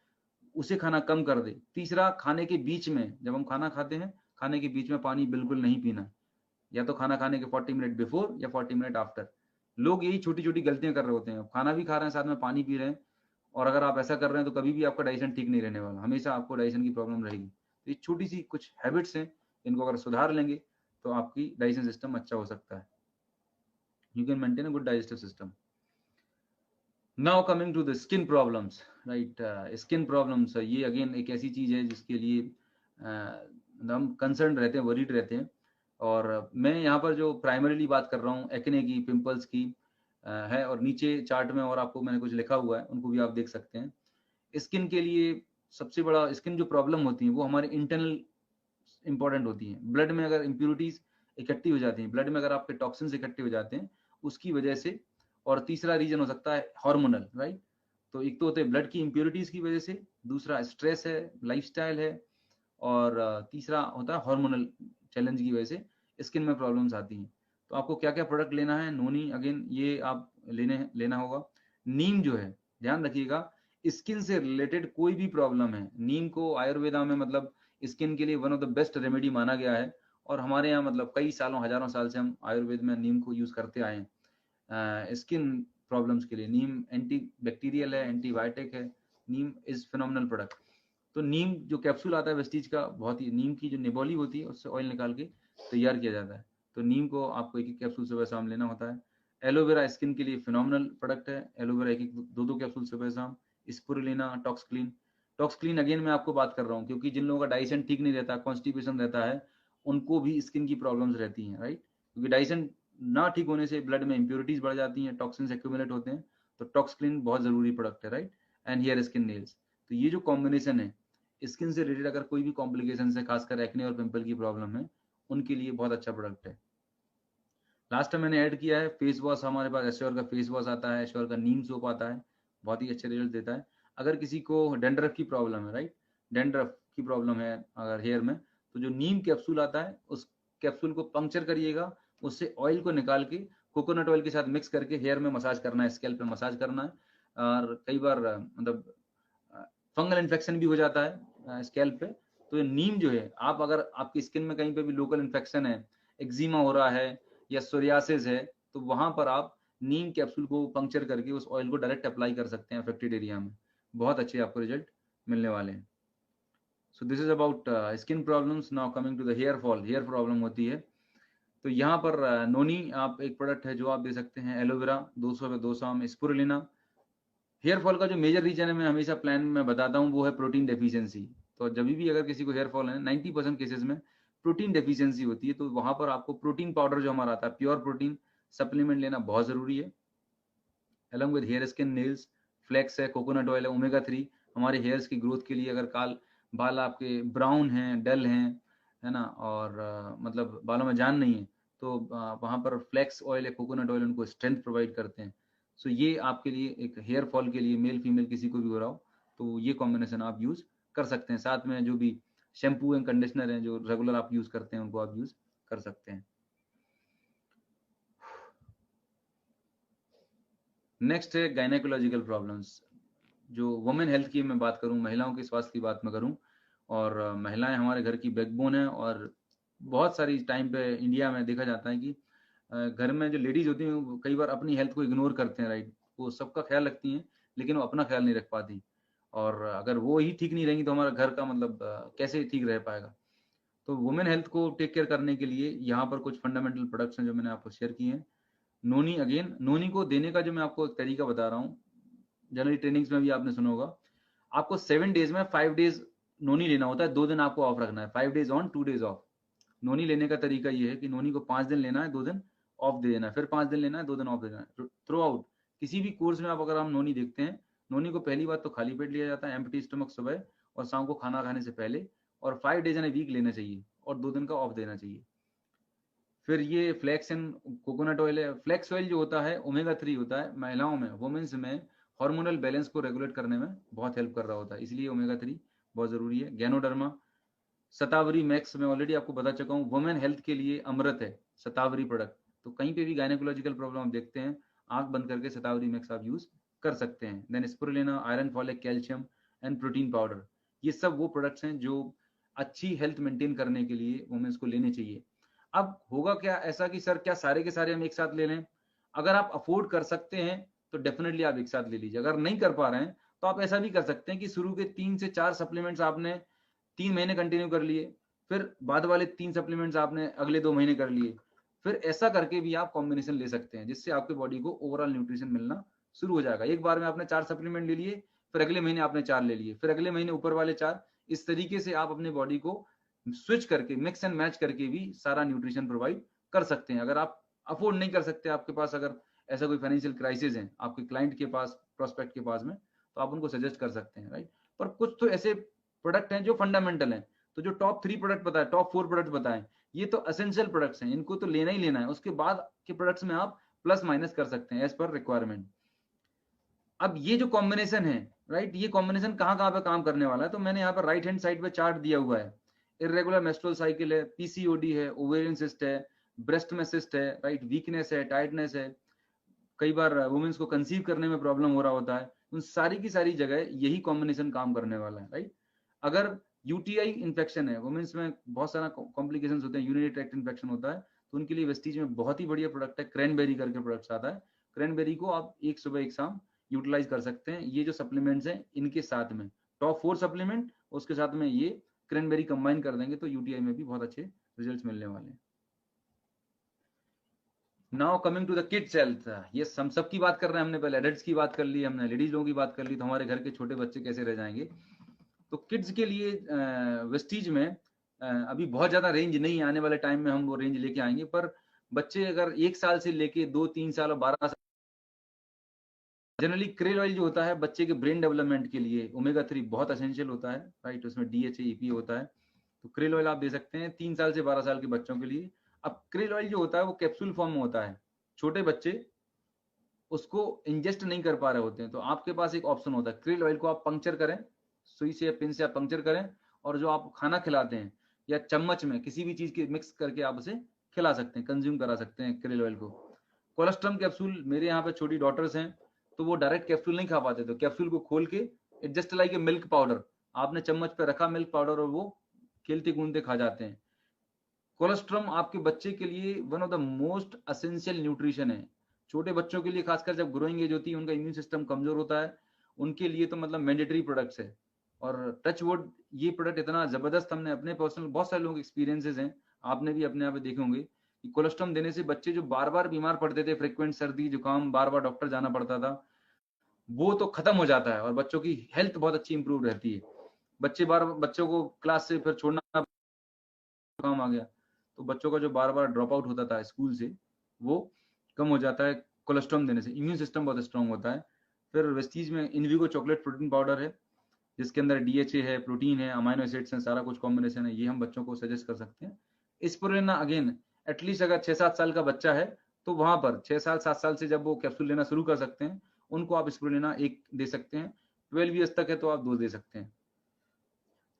उसे खाना कम कर दे। तीसरा, खाने के बीच में, जब हम खाना खाते हैं, खाने के बीच में पानी बिल्कुल नहीं पीना, या तो खाना खाने के 40 मिनट बिफोर या 40 मिनट आफ्टर। लोग यही छोटी छोटी गलतियां कर रहे होते हैं, खाना भी खा रहे हैं साथ में पानी पी रहे हैं, और अगर आप ऐसा कर रहे हैं तो कभी भी आपका डाइजेशन ठीक नहीं रहने वाला, हमेशा आपको डाइजेशन की प्रॉब्लम रहेगी। तो ये छोटी सी कुछ हैबिट्स हैं, इनको अगर सुधार लेंगे तो आपकी डाइजेशन सिस्टम अच्छा हो सकता है। You can maintain a good digestive system. Now coming to the skin problems, right. Skin problems, ये अगेन एक ऐसी चीज है जिसके लिए हम कंसर्न रहते हैं, वरीड रहते हैं। और मैं यहाँ पर जो प्राइमरीली बात कर रहा हूँ एक्ने की, पिंपल्स की, है, और नीचे चार्ट में और आपको मैंने कुछ लिखा हुआ है, उनको भी आप देख सकते हैं। स्किन के लिए सबसे बड़ा, स्किन जो प्रॉब्लम होती है वो हमारे इंटरनल इंपॉर्टेंट होती है। ब्लड में अगर इंप्यूरिटीज इकट्ठी हो जाती हैं, ब्लड में अगर आपके टॉक्सिन्स इकट्ठे हो जाते हैं उसकी वजह से, और तीसरा रीजन हो सकता है हार्मोनल, राइट। तो एक तो होते हैं ब्लड की इंप्यूरिटीज की वजह से, दूसरा स्ट्रेस है, लाइफस्टाइल है, और तीसरा होता है हार्मोनल चैलेंज की वजह से स्किन में प्रॉब्लम्स आती हैं। तो आपको क्या क्या प्रोडक्ट लेना है, नोनी अगेन ये आप लेना होगा। नीम जो है, ध्यान रखिएगा, स्किन से रिलेटेड कोई भी प्रॉब्लम है, नीम को आयुर्वेदा में मतलब स्किन के लिए one of the best remedy माना गया है, और हमारे यहाँ मतलब कई सालों, हजारों साल से हम आयुर्वेद में नीम को यूज करते आए हैं स्किन प्रॉब्लम्स के लिए। नीम एंटी बैक्टीरियल है, एंटीबायोटिक है, नीम इज फिनोमिनल प्रोडक्ट। तो नीम जो कैप्सूल आता है वेस्टीज का, बहुत ही, नीम की जो निबोली होती है उससे ऑयल निकाल के तैयार किया जाता है। तो नीम को आपको एक कैप्सूल सुबह शाम लेना होता है। एलोवेरा स्किन के लिए फिनोमिनल प्रोडक्ट है, एलोवेरा एक दो कैप्सूल सुबह शाम। स्पुरुलिना, टॉक्सक्लीन। टॉक्सक्लीन अगेन मैं आपको बात कर रहा हूँ क्योंकि जिन लोगों का डाइजेशन ठीक नहीं रहता, कॉन्स्टिपेशन रहता है, उनको भी स्किन की प्रॉब्लम्स रहती हैं, राइट। क्योंकि डाइजेशन ना ठीक होने से ब्लड में इंप्योरिटीज बढ़ जाती हैं, टॉक्सिन्स एक्यूमुलेट होते हैं। तो टॉक्सक्लीन बहुत जरूरी प्रोडक्ट है, right. And hair skin nails. तो ये जो कॉम्बिनेशन है, स्किन से रिलेटेड अगर कोई भी कॉम्प्लिकेशन है, खासकर एक्ने और पिंपल की प्रॉब्लम है, उनके लिए बहुत अच्छा प्रोडक्ट है। लास्ट टाइम मैंने ऐड किया है फेस वॉश, हमारे पास एश्योर का फेस वॉश आता है, एश्योर का नीम सोप आता है, बहुत ही अच्छे रिजल्ट देता है। अगर किसी को डेंड्रफ की प्रॉब्लम है, राइट, डेंड्रफ की प्रॉब्लम है अगर हेयर में, तो जो नीम कैप्सूल आता है उस कैप्सूल को पंक्चर करिएगा, उससे ऑयल को निकाल के कोकोनट ऑयल के साथ मिक्स करके हेयर में मसाज करना है, स्कैल्प पे मसाज करना है। और कई बार मतलब फंगल इन्फेक्शन भी हो जाता है स्कैल्प पे। तो ये नीम जो है, आप अगर आपकी स्किन में कहीं पे भी लोकल इन्फेक्शन है, एक्जिमा हो रहा है या सोरियासिस है, तो वहां पर आप नीम कैप्सूल को पंक्चर करके उस ऑयल को डायरेक्ट अप्लाई कर सकते हैं अफेक्टेड एरिया में। बहुत अच्छे आपको रिजल्ट मिलने वाले हैं। So this is about skin problems. Now coming to the hair fall, hair problem होती है तो यहाँ पर नोनी आप एक प्रोडक्ट है जो आप दे सकते हैं, एलोवेरा 200 में 200 में स्पुरुलिना। हेयर फॉल का जो मेजर रीजन है, मैं हमेशा प्लान में बताता हूँ, वो है प्रोटीन डेफिशिएंसी। तो जब भी अगर किसी को हेयर फॉल है, 90% केसेस में प्रोटीन डेफिशिएंसी होती है। तो वहां पर आपको प्रोटीन पाउडर जो हमारा आता है, प्योर प्रोटीन सप्लीमेंट लेना बहुत जरूरी है। Along with hair skin nails, flax है, कोकोनट ऑयल है, ओमेगा 3 हमारे हेयर्स की ग्रोथ के लिए। अगर बाल आपके ब्राउन हैं, डल हैं, है ना, और मतलब बालों में जान नहीं है, तो वहां पर फ्लेक्स ऑयल या कोकोनट ऑयल उनको स्ट्रेंथ प्रोवाइड करते हैं। सो ये आपके लिए एक हेयर फॉल के लिए, मेल फीमेल किसी को भी हो रहा हो, तो ये कॉम्बिनेशन आप यूज कर सकते हैं। साथ में जो भी शैम्पू एंड कंडीशनर हैं जो रेगुलर आप यूज करते हैं, उनको आप यूज कर सकते हैं। नेक्स्ट है गायनेकोलॉजिकल प्रॉब्लम्स। जो वुमेन हेल्थ की मैं बात करूं, महिलाओं के स्वास्थ्य की बात मैं करूं, और महिलाएं हमारे घर की बैकबोन है। और बहुत सारी टाइम पे इंडिया में देखा जाता है कि घर में जो लेडीज होती हैं वो कई बार अपनी हेल्थ को इग्नोर करते हैं, राइट। वो सबका ख्याल रखती हैं लेकिन वो अपना ख्याल नहीं रख पाती। और अगर वो ही ठीक नहीं रहेंगी तो हमारा घर का मतलब कैसे ठीक रह पाएगा। तो वुमेन हेल्थ को टेक केयर करने के लिए यहाँ पर कुछ फंडामेंटल प्रोडक्ट्स हैं जो मैंने आपको शेयर किए हैं। नोनी अगेन, नोनी को देने का जो मैं आपको एक तरीका बता रहा हूँ, जनरली ट्रेनिंग्स में भी आपने सुना होगा, आपको 7 डेज में 5 डेज नोनी लेना होता है, 2 दिन आपको ऑफ रखना है, 5 डेज ऑन 2 डेज ऑफ। नोनी लेने का तरीका ये है कि नोनी को 5 दिन लेना है, 2 दिन ऑफ दे देना है, फिर 5 दिन लेना है, 2 दिन ऑफ दे देना है। थ्रू आउट किसी भी कोर्स में आप अगर हम नोनी देखते हैं, नोनी को पहली बात तो खाली पेट लिया जाता है, एम्प्टी स्टमक सुबह और शाम को खाना खाने से पहले, और 5 डेज इन ए वीक लेना चाहिए और 2 दिन का ऑफ देना चाहिए। फिर ये फ्लेक्स एंड कोकोनट ऑयल है। फ्लेक्स ऑयल जो होता है ओमेगा 3 होता है, महिलाओं में, वुमेन्स में हार्मोनल बैलेंस को रेगुलेट करने में बहुत हेल्प कर रहा होता है, इसलिए ओमेगा 3 बहुत जरूरी है। गैनोडर्मा, शतावरी मैक्स में ऑलरेडी आपको बता चुका हूँ, वुमेन हेल्थ के लिए अमृत है शतावरी प्रोडक्ट। तो कहीं पे भी गायनेकोलॉजिकल प्रॉब्लम आप देखते हैं, आंख बंद करके शतावरी मैक्स आप यूज कर सकते हैं। Then spirulina, iron, folic, calcium and protein powder, ये सब वो प्रोडक्ट्स हैं जो अच्छी हेल्थ मेंटेन करने के लिए वुमेन्स को लेने चाहिए। अब होगा क्या ऐसा कि सर क्या सारे के सारे हम एक साथ ले लें? अगर आप अफोर्ड कर सकते हैं तो डेफिनेटली आप एक साथ ले लीजिए। अगर नहीं कर पा रहे हैं तो आप ऐसा भी कर सकते हैं कि शुरू के 3 से 4 सप्लीमेंट्स आपने 3 महीने कंटिन्यू कर लिए, फिर बाद वाले 3 सप्लीमेंट्स आपने अगले 2 महीने कर लिए। फिर ऐसा करके भी आप कॉम्बिनेशन ले सकते हैं, जिससे आपके बॉडी को ओवरऑल न्यूट्रिशन मिलना शुरू हो जाएगा। एक बार में आपने 4 सप्लीमेंट ले लिए, फिर अगले महीने आपने 4 ले लिए, फिर अगले महीने ऊपर वाले 4। इस तरीके से आप अपने बॉडी को स्विच करके, मिक्स एंड मैच करके भी सारा न्यूट्रिशन प्रोवाइड कर सकते हैं। अगर आप अफोर्ड नहीं कर सकते, आपके पास अगर ऐसा कोई फाइनेंशियल क्राइसिस है आपके क्लाइंट के पास, प्रोस्पेक्ट के पास में, तो आप उनको सजेस्ट कर सकते हैं, राइट। पर कुछ तो ऐसे प्रोडक्ट हैं जो फंडामेंटल हैं, तो जो टॉप 3 प्रोडक्ट बताए, टॉप 4 प्रोडक्ट बताएं, ये तो एसेंशियल प्रोडक्ट्स हैं, इनको तो लेना ही लेना है। उसके बाद के प्रोडक्ट्स में आप प्लस माइनस कर सकते हैं एज पर रिक्वायरमेंट। अब ये जो कॉम्बिनेशन है, राइट, ये कॉम्बिनेशन कहाँ कहाँ पे काम करने वाला है, तो मैंने यहाँ पर राइट हैंड साइड पे चार्ट दिया हुआ है। इरेगुलर मेंस्ट्रुअल साइकिल है, पीसीओडी है, ओवेरियन सिस्ट है, ब्रेस्ट में सिस्ट है, राइट, वीकनेस है, टाइटनेस है, कई बार वुमेन्स को कंसीव करने में प्रॉब्लम हो रहा होता है, उन सारी की सारी जगह यही कॉम्बिनेशन काम करने वाला है, राइट। अगर यूटीआई इन्फेक्शन है, वुमेन्स में बहुत सारा कॉम्प्लिकेशंस होते हैं, यूरिनरी ट्रैक्ट इन्फेक्शन होता है, तो उनके लिए वेस्टीज में बहुत ही बढ़िया प्रोडक्ट है, क्रैनबेरी करके प्रोडक्ट आता है। क्रैनबेरी को आप एक सुबह एक शाम यूटिलाइज कर सकते हैं। ये जो सप्लीमेंट्स हैं इनके साथ में टॉप 4 सप्लीमेंट, उसके साथ में ये क्रैनबेरी कंबाइन कर देंगे तो यूटीआई में भी बहुत अच्छे रिजल्ट्स मिलने वाले हैं। Now coming to the kids health, ये हम सब की बात कर रहे हैं, हमने पहले एडल्ट्स की बात कर ली, हमने लेडीज लोगों की बात कर ली, तो हमारे घर के छोटे बच्चे कैसे रह जाएंगे। तो किड्स के लिए वेस्टीज में अभी बहुत ज्यादा रेंज नहीं, आने वाले टाइम में हम वो रेंज लेके आएंगे, पर बच्चे अगर 1 साल से लेके 2-3 साल और 12 साल, जनरली क्रेल ऑयल जो होता है बच्चे के ब्रेन डेवलपमेंट के लिए ओमेगा 3 बहुत एसेंशियल होता है, राइट, उसमें डीएचए ईपी होता है, तो क्रेल ऑयल आप दे सकते हैं 3 साल से 12 साल के बच्चों के लिए। अब क्रेल ऑयल जो होता है वो कैप्सूल फॉर्म में होता है, छोटे बच्चे उसको इंजेस्ट नहीं कर पा रहे होते हैं, तो आपके पास एक ऑप्शन होता है, क्रेल ऑयल को आप पंक्चर करें, सुई से या पिन से आप पंक्चर करें, और जो आप खाना खिलाते हैं या चम्मच में किसी भी चीज के मिक्स करके आप उसे खिला सकते हैं, कंज्यूम करा सकते हैं क्रेल ऑयल को। कोलेस्ट्रम कैप्सूल, मेरे यहाँ पे छोटी डॉटर्स हैं तो वो डायरेक्ट कैप्सूल नहीं खा पाते, तो कैप्सूल को खोल के it just like a milk powder, आपने चम्मच पे रखा मिल्क पाउडर और वो खेलते कूदते खा जाते हैं। कोलेस्ट्रम आपके बच्चे के लिए one of the most essential nutrition है, छोटे बच्चों के लिए, खासकर जब ग्रोइंग एज होती है, उनका इम्यून सिस्टम कमजोर होता है, उनके लिए तो मतलब मैंडेटरी प्रोडक्ट्स है। और टच वुड ये प्रोडक्ट इतना जबरदस्त, हमने अपने पर्सनल बहुत सारे लोगों के एक्सपीरियंसेस हैं, आपने भी अपने आप में देखे होंगे कि कोलेस्ट्रम देने से बच्चे जो बार बार बीमार पड़ते थे, फ्रिक्वेंट सर्दी जुकाम, बार बार डॉक्टर जाना पड़ता था, वो तो खत्म हो जाता है और बच्चों की हेल्थ बहुत अच्छी इंप्रूव रहती है। बच्चों को क्लास से फिर छोड़ना, काम आ गया, तो बच्चों का जो बार बार ड्रॉप आउट होता था स्कूल से, वो कम हो जाता है कोलेस्ट्रॉम देने से, इम्यून सिस्टम बहुत स्ट्रांग होता है। फिर वेस्टीज में इनविगो चॉकलेट प्रोटीन पाउडर है, जिसके अंदर डीएचए है, प्रोटीन है, अमाइनो एसिड्स हैं, सारा कुछ कॉम्बिनेशन है, ये हम बच्चों को सजेस्ट कर सकते हैं। स्पिरुलिना अगेन, एटलीस्ट अगर 6-7 साल का बच्चा है तो वहां पर 6 साल 7 साल से जब वो कैप्सूल लेना शुरू कर सकते हैं, उनको आप स्पिरुलिना 1 दे सकते हैं, 12 ईयर्स तक है तो आप 2 दे सकते हैं।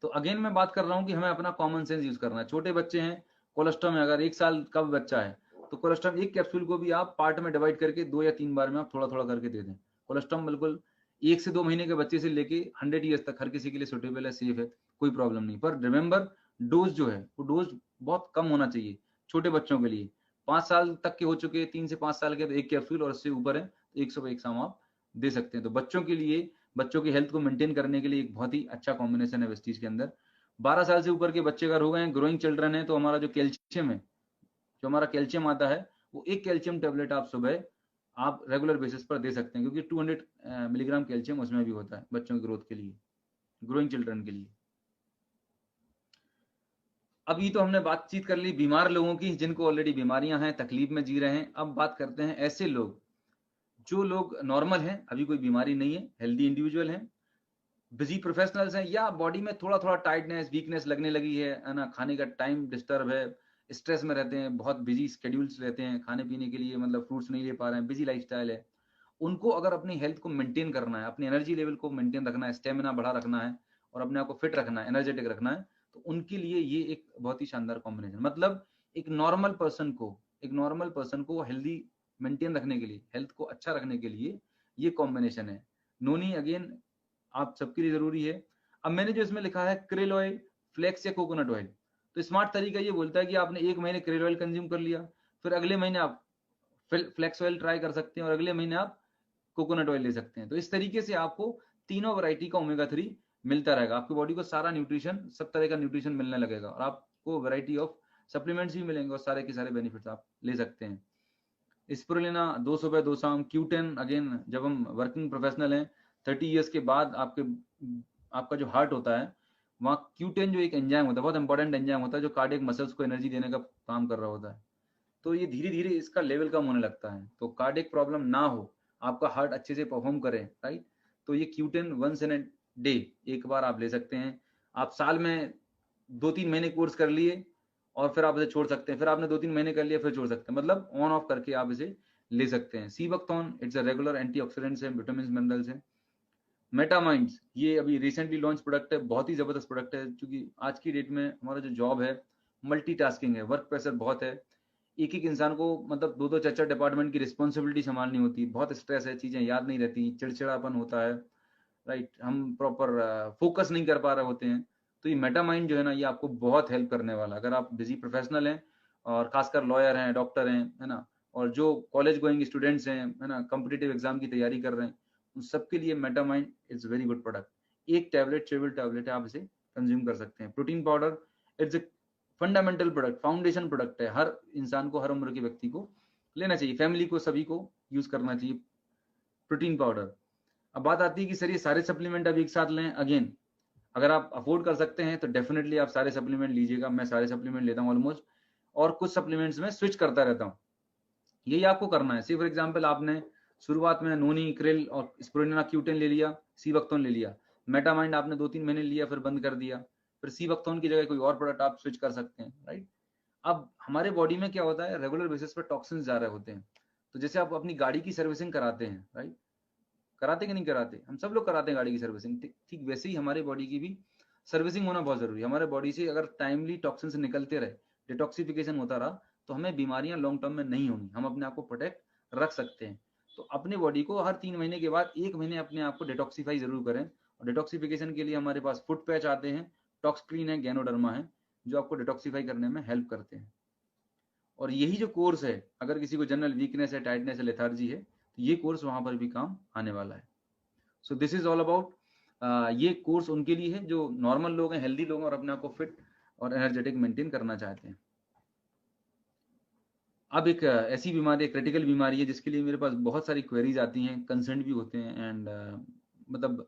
तो अगेन मैं बात कर रहा हूँ कि हमें अपना कॉमन सेंस यूज करना है। छोटे बच्चे हैं, कोलेस्ट्रॉल में अगर 1 साल का बच्चा है तो कोलेस्ट्रॉल 1 कैप्सूल को भी आप पार्ट में डिवाइड करके 2 या 3 बार में आप थोड़ा थोड़ा करके दे दें। कोलेस्ट्रॉल बिल्कुल 1 से 2 महीने के बच्चे से लेके 100 ईयर्स तक हर किसी के लिए सुटेबल है, सेफ है, कोई प्रॉब्लम नहीं। पर रिमेंबर, डोज जो है वो डोज बहुत कम होना चाहिए छोटे बच्चों के लिए। 5 साल तक के हो चुके, 3 से 5 साल के तो 1 कैप्सूल, और उससे ऊपर है तो 1 सुबह 1 शाम आप दे सकते हैं। तो बच्चों के लिए, बच्चों की हेल्थ को मेंटेन करने के लिए एक बहुत ही अच्छा कॉम्बिनेशन है वेस्टीज के अंदर। 12 साल से ऊपर के बच्चे अगर हो गए हैं, ग्रोइंग चिल्ड्रन है, तो हमारा जो कैल्शियम है, जो हमारा कैल्शियम आता है, वो 1 कैल्शियम टेबलेट आप सुबह आप रेगुलर बेसिस पर दे सकते हैं, क्योंकि 200 मिलीग्राम कैल्शियम उसमें भी होता है बच्चों की ग्रोथ के लिए, ग्रोइंग चिल्ड्रन के लिए। अब ये तो हमने बातचीत कर ली बीमार लोगों की, जिनको ऑलरेडी बीमारियां हैं, तकलीफ में जी रहे हैं। अब बात करते हैं ऐसे लोग, जो लोग नॉर्मल हैं, अभी कोई बीमारी नहीं है, हेल्दी इंडिविजुअल हैं, बिजी प्रोफेशनल्स हैं, या बॉडी में थोड़ा थोड़ा टाइटनेस, वीकनेस लगने लगी है ना, खाने का टाइम डिस्टर्ब है, स्ट्रेस में रहते हैं, बहुत बिजी स्केड्यूल्स रहते हैं, खाने पीने के लिए मतलब फ्रूट्स नहीं ले पा रहे हैं, बिजी लाइफस्टाइल है। उनको अगर अपनी हेल्थ को मेंटेन करना है, अपनी एनर्जी लेवल को मेंटेन रखना है, स्टेमिना बढ़ा रखना है और अपने आप को फिट रखना है, एनर्जेटिक रखना है, तो उनके लिए ये एक बहुत ही शानदार कॉम्बिनेशन, मतलब एक नॉर्मल पर्सन को हेल्दी मेंटेन रखने के लिए, हेल्थ को अच्छा रखने के लिए ये कॉम्बिनेशन है। नोनी अगेन आप सबके लिए जरूरी है। अब मैंने जो इसमें लिखा है क्रेल ऑयल, फ्लेक्स या कोकोनट ऑयल, तो स्मार्ट तरीका ये बोलता है कि आपने 1 महीने क्रेल ऑयल कंज्यूम कर लिया, फिर अगले महीने आप फ्लेक्स ऑयल ट्राई कर सकते हैं और अगले महीने आप कोकोनट ऑयल ले सकते हैं। तो इस तरीके से आपको तीनों वैरायटी का ओमेगा 3 मिलता रहेगा, आपकी बॉडी को सारा न्यूट्रिशन, सब तरह का न्यूट्रिशन मिलने लगेगा और आपको वैरायटी ऑफ सप्लीमेंट्स भी मिलेंगे और सारे के सारे बेनिफिट्स आप ले सकते हैं। स्पिरुलिना 2 सुबह 2 शाम। Q10 अगेन, जब हम वर्किंग प्रोफेशनल हैं 30 ईयर्स के बाद, आपका जो हार्ट होता है वहाँ Q10 जो एक एंजाइम होता है, बहुत इंपॉर्टेंट एंजाइम होता है, जो कार्डियक मसल्स को एनर्जी देने का काम कर रहा होता है, तो ये धीरे धीरे इसका लेवल कम होने लगता है। तो कार्डियक प्रॉब्लम ना हो, आपका हार्ट अच्छे से परफॉर्म करे, राइट, तो ये Q10 once in a day एक बार आप ले सकते हैं। आप साल में 2-3 महीने कोर्स कर लिए और फिर आप इसे छोड़ सकते हैं, फिर आपने 2-3 महीने कर लिया फिर छोड़ सकते हैं, मतलब ऑन ऑफ करके आप इसे ले सकते हैं। Sea buckthorn it's a regular antioxidants है, विटामिन मिनरल्स है। मेटामाइंड्स ये अभी रिसेंटली लॉन्च प्रोडक्ट है, बहुत ही जबरदस्त प्रोडक्ट है, क्योंकि आज की डेट में हमारा जो जॉब है मल्टीटास्किंग है, वर्क प्रेशर बहुत है, एक एक इंसान को मतलब 2-2 4-4 डिपार्टमेंट की रिस्पॉन्सिबिलिटी संभालनी होती है, बहुत स्ट्रेस है, चीजें याद नहीं रहती, चिड़चिड़ापन होता है, राइट, हम प्रॉपर फोकस नहीं कर पा रहे होते हैं। तो ये मेटामाइंड जो है ना, ये आपको बहुत हेल्प करने वाला, अगर आप बिजी प्रोफेशनल हैं और खासकर लॉयर हैं, डॉक्टर हैं, है ना, और जो कॉलेज गोइंग स्टूडेंट्स हैं, है ना, कॉम्पिटिटिव एग्जाम की तैयारी कर रहे हैं, उन सबके लिए मेटामाइंड इज वेरी गुड प्रोडक्ट। एक टैबलेट, चेबल टैबलेट है, आप इसे कंज्यूम कर सकते हैं। Protein powder it's a fundamental product, foundation product है, हर इंसान को, हर उम्र के व्यक्ति को लेना चाहिए, फैमिली को, सभी को यूज करना चाहिए प्रोटीन पाउडर। अब बात आती है कि सर ये सारे सप्लीमेंट अब एक साथ लें, अगेन अगर आप अफोर्ड कर सकते हैं तो डेफिनेटली आप सारे सप्लीमेंट लीजिएगा, मैं सारे सप्लीमेंट लेता हूँ ऑलमोस्ट, और कुछ सप्लीमेंट्स में स्विच करता रहता हूँ, यही आपको करना है। सी फॉर एग्जाम्पल आपने शुरुआत में नोनी, क्रिल और स्पिरुलिना Q10 ले लिया, सीबकथॉर्न ले लिया, मेटामाइंड आपने 2-3 महीने लिया फिर बंद कर दिया, फिर सीबकथॉर्न की जगह कोई और प्रोडक्ट आप स्विच कर सकते हैं, राइट। अब हमारे बॉडी में क्या होता है, रेगुलर बेसिस पर टॉक्सिन्स जा रहे होते हैं, तो जैसे आप अपनी गाड़ी की सर्विसिंग कराते हैं, राइट, कराते कि नहीं कराते, हम सब लोग कराते हैं गाड़ी की सर्विसिंग, ठीक वैसे ही हमारे बॉडी की भी सर्विसिंग होना बहुत जरूरी है। हमारे बॉडी से अगर टाइमली टॉक्सिन से निकलते रहे, डिटॉक्सिफिकेशन होता रहा, तो हमें बीमारियां लॉन्ग टर्म में नहीं होंगी, हम अपने आप को प्रोटेक्ट रख सकते हैं। तो अपने बॉडी को हर 3 महीने के बाद 1 महीने अपने आप को डिटॉक्सीफाई जरूर करें, और डिटॉक्सिफिकेशन के लिए हमारे पास फुट पैच आते हैं, टॉक्सक्लीन है, गैनोडर्मा है, जो आपको डिटॉक्सीफाई करने में हेल्प करते हैं। और यही जो कोर्स है, अगर किसी को जनरल वीकनेस है, टाइटनेस है, लेथार्जी है, तो ये कोर्स वहां पर भी काम आने वाला है। So this is all about, ये कोर्स उनके लिए है जो नॉर्मल लोग हैं, हेल्दी लोग हैं और अपने आप को फिट और एनर्जेटिक मेंटेन करना चाहते हैं। अब एक ऐसी बीमारी, क्रिटिकल बीमारी है जिसके लिए मेरे पास बहुत सारी क्वेरीज आती हैं, कंसर्न भी होते हैं, एंड मतलब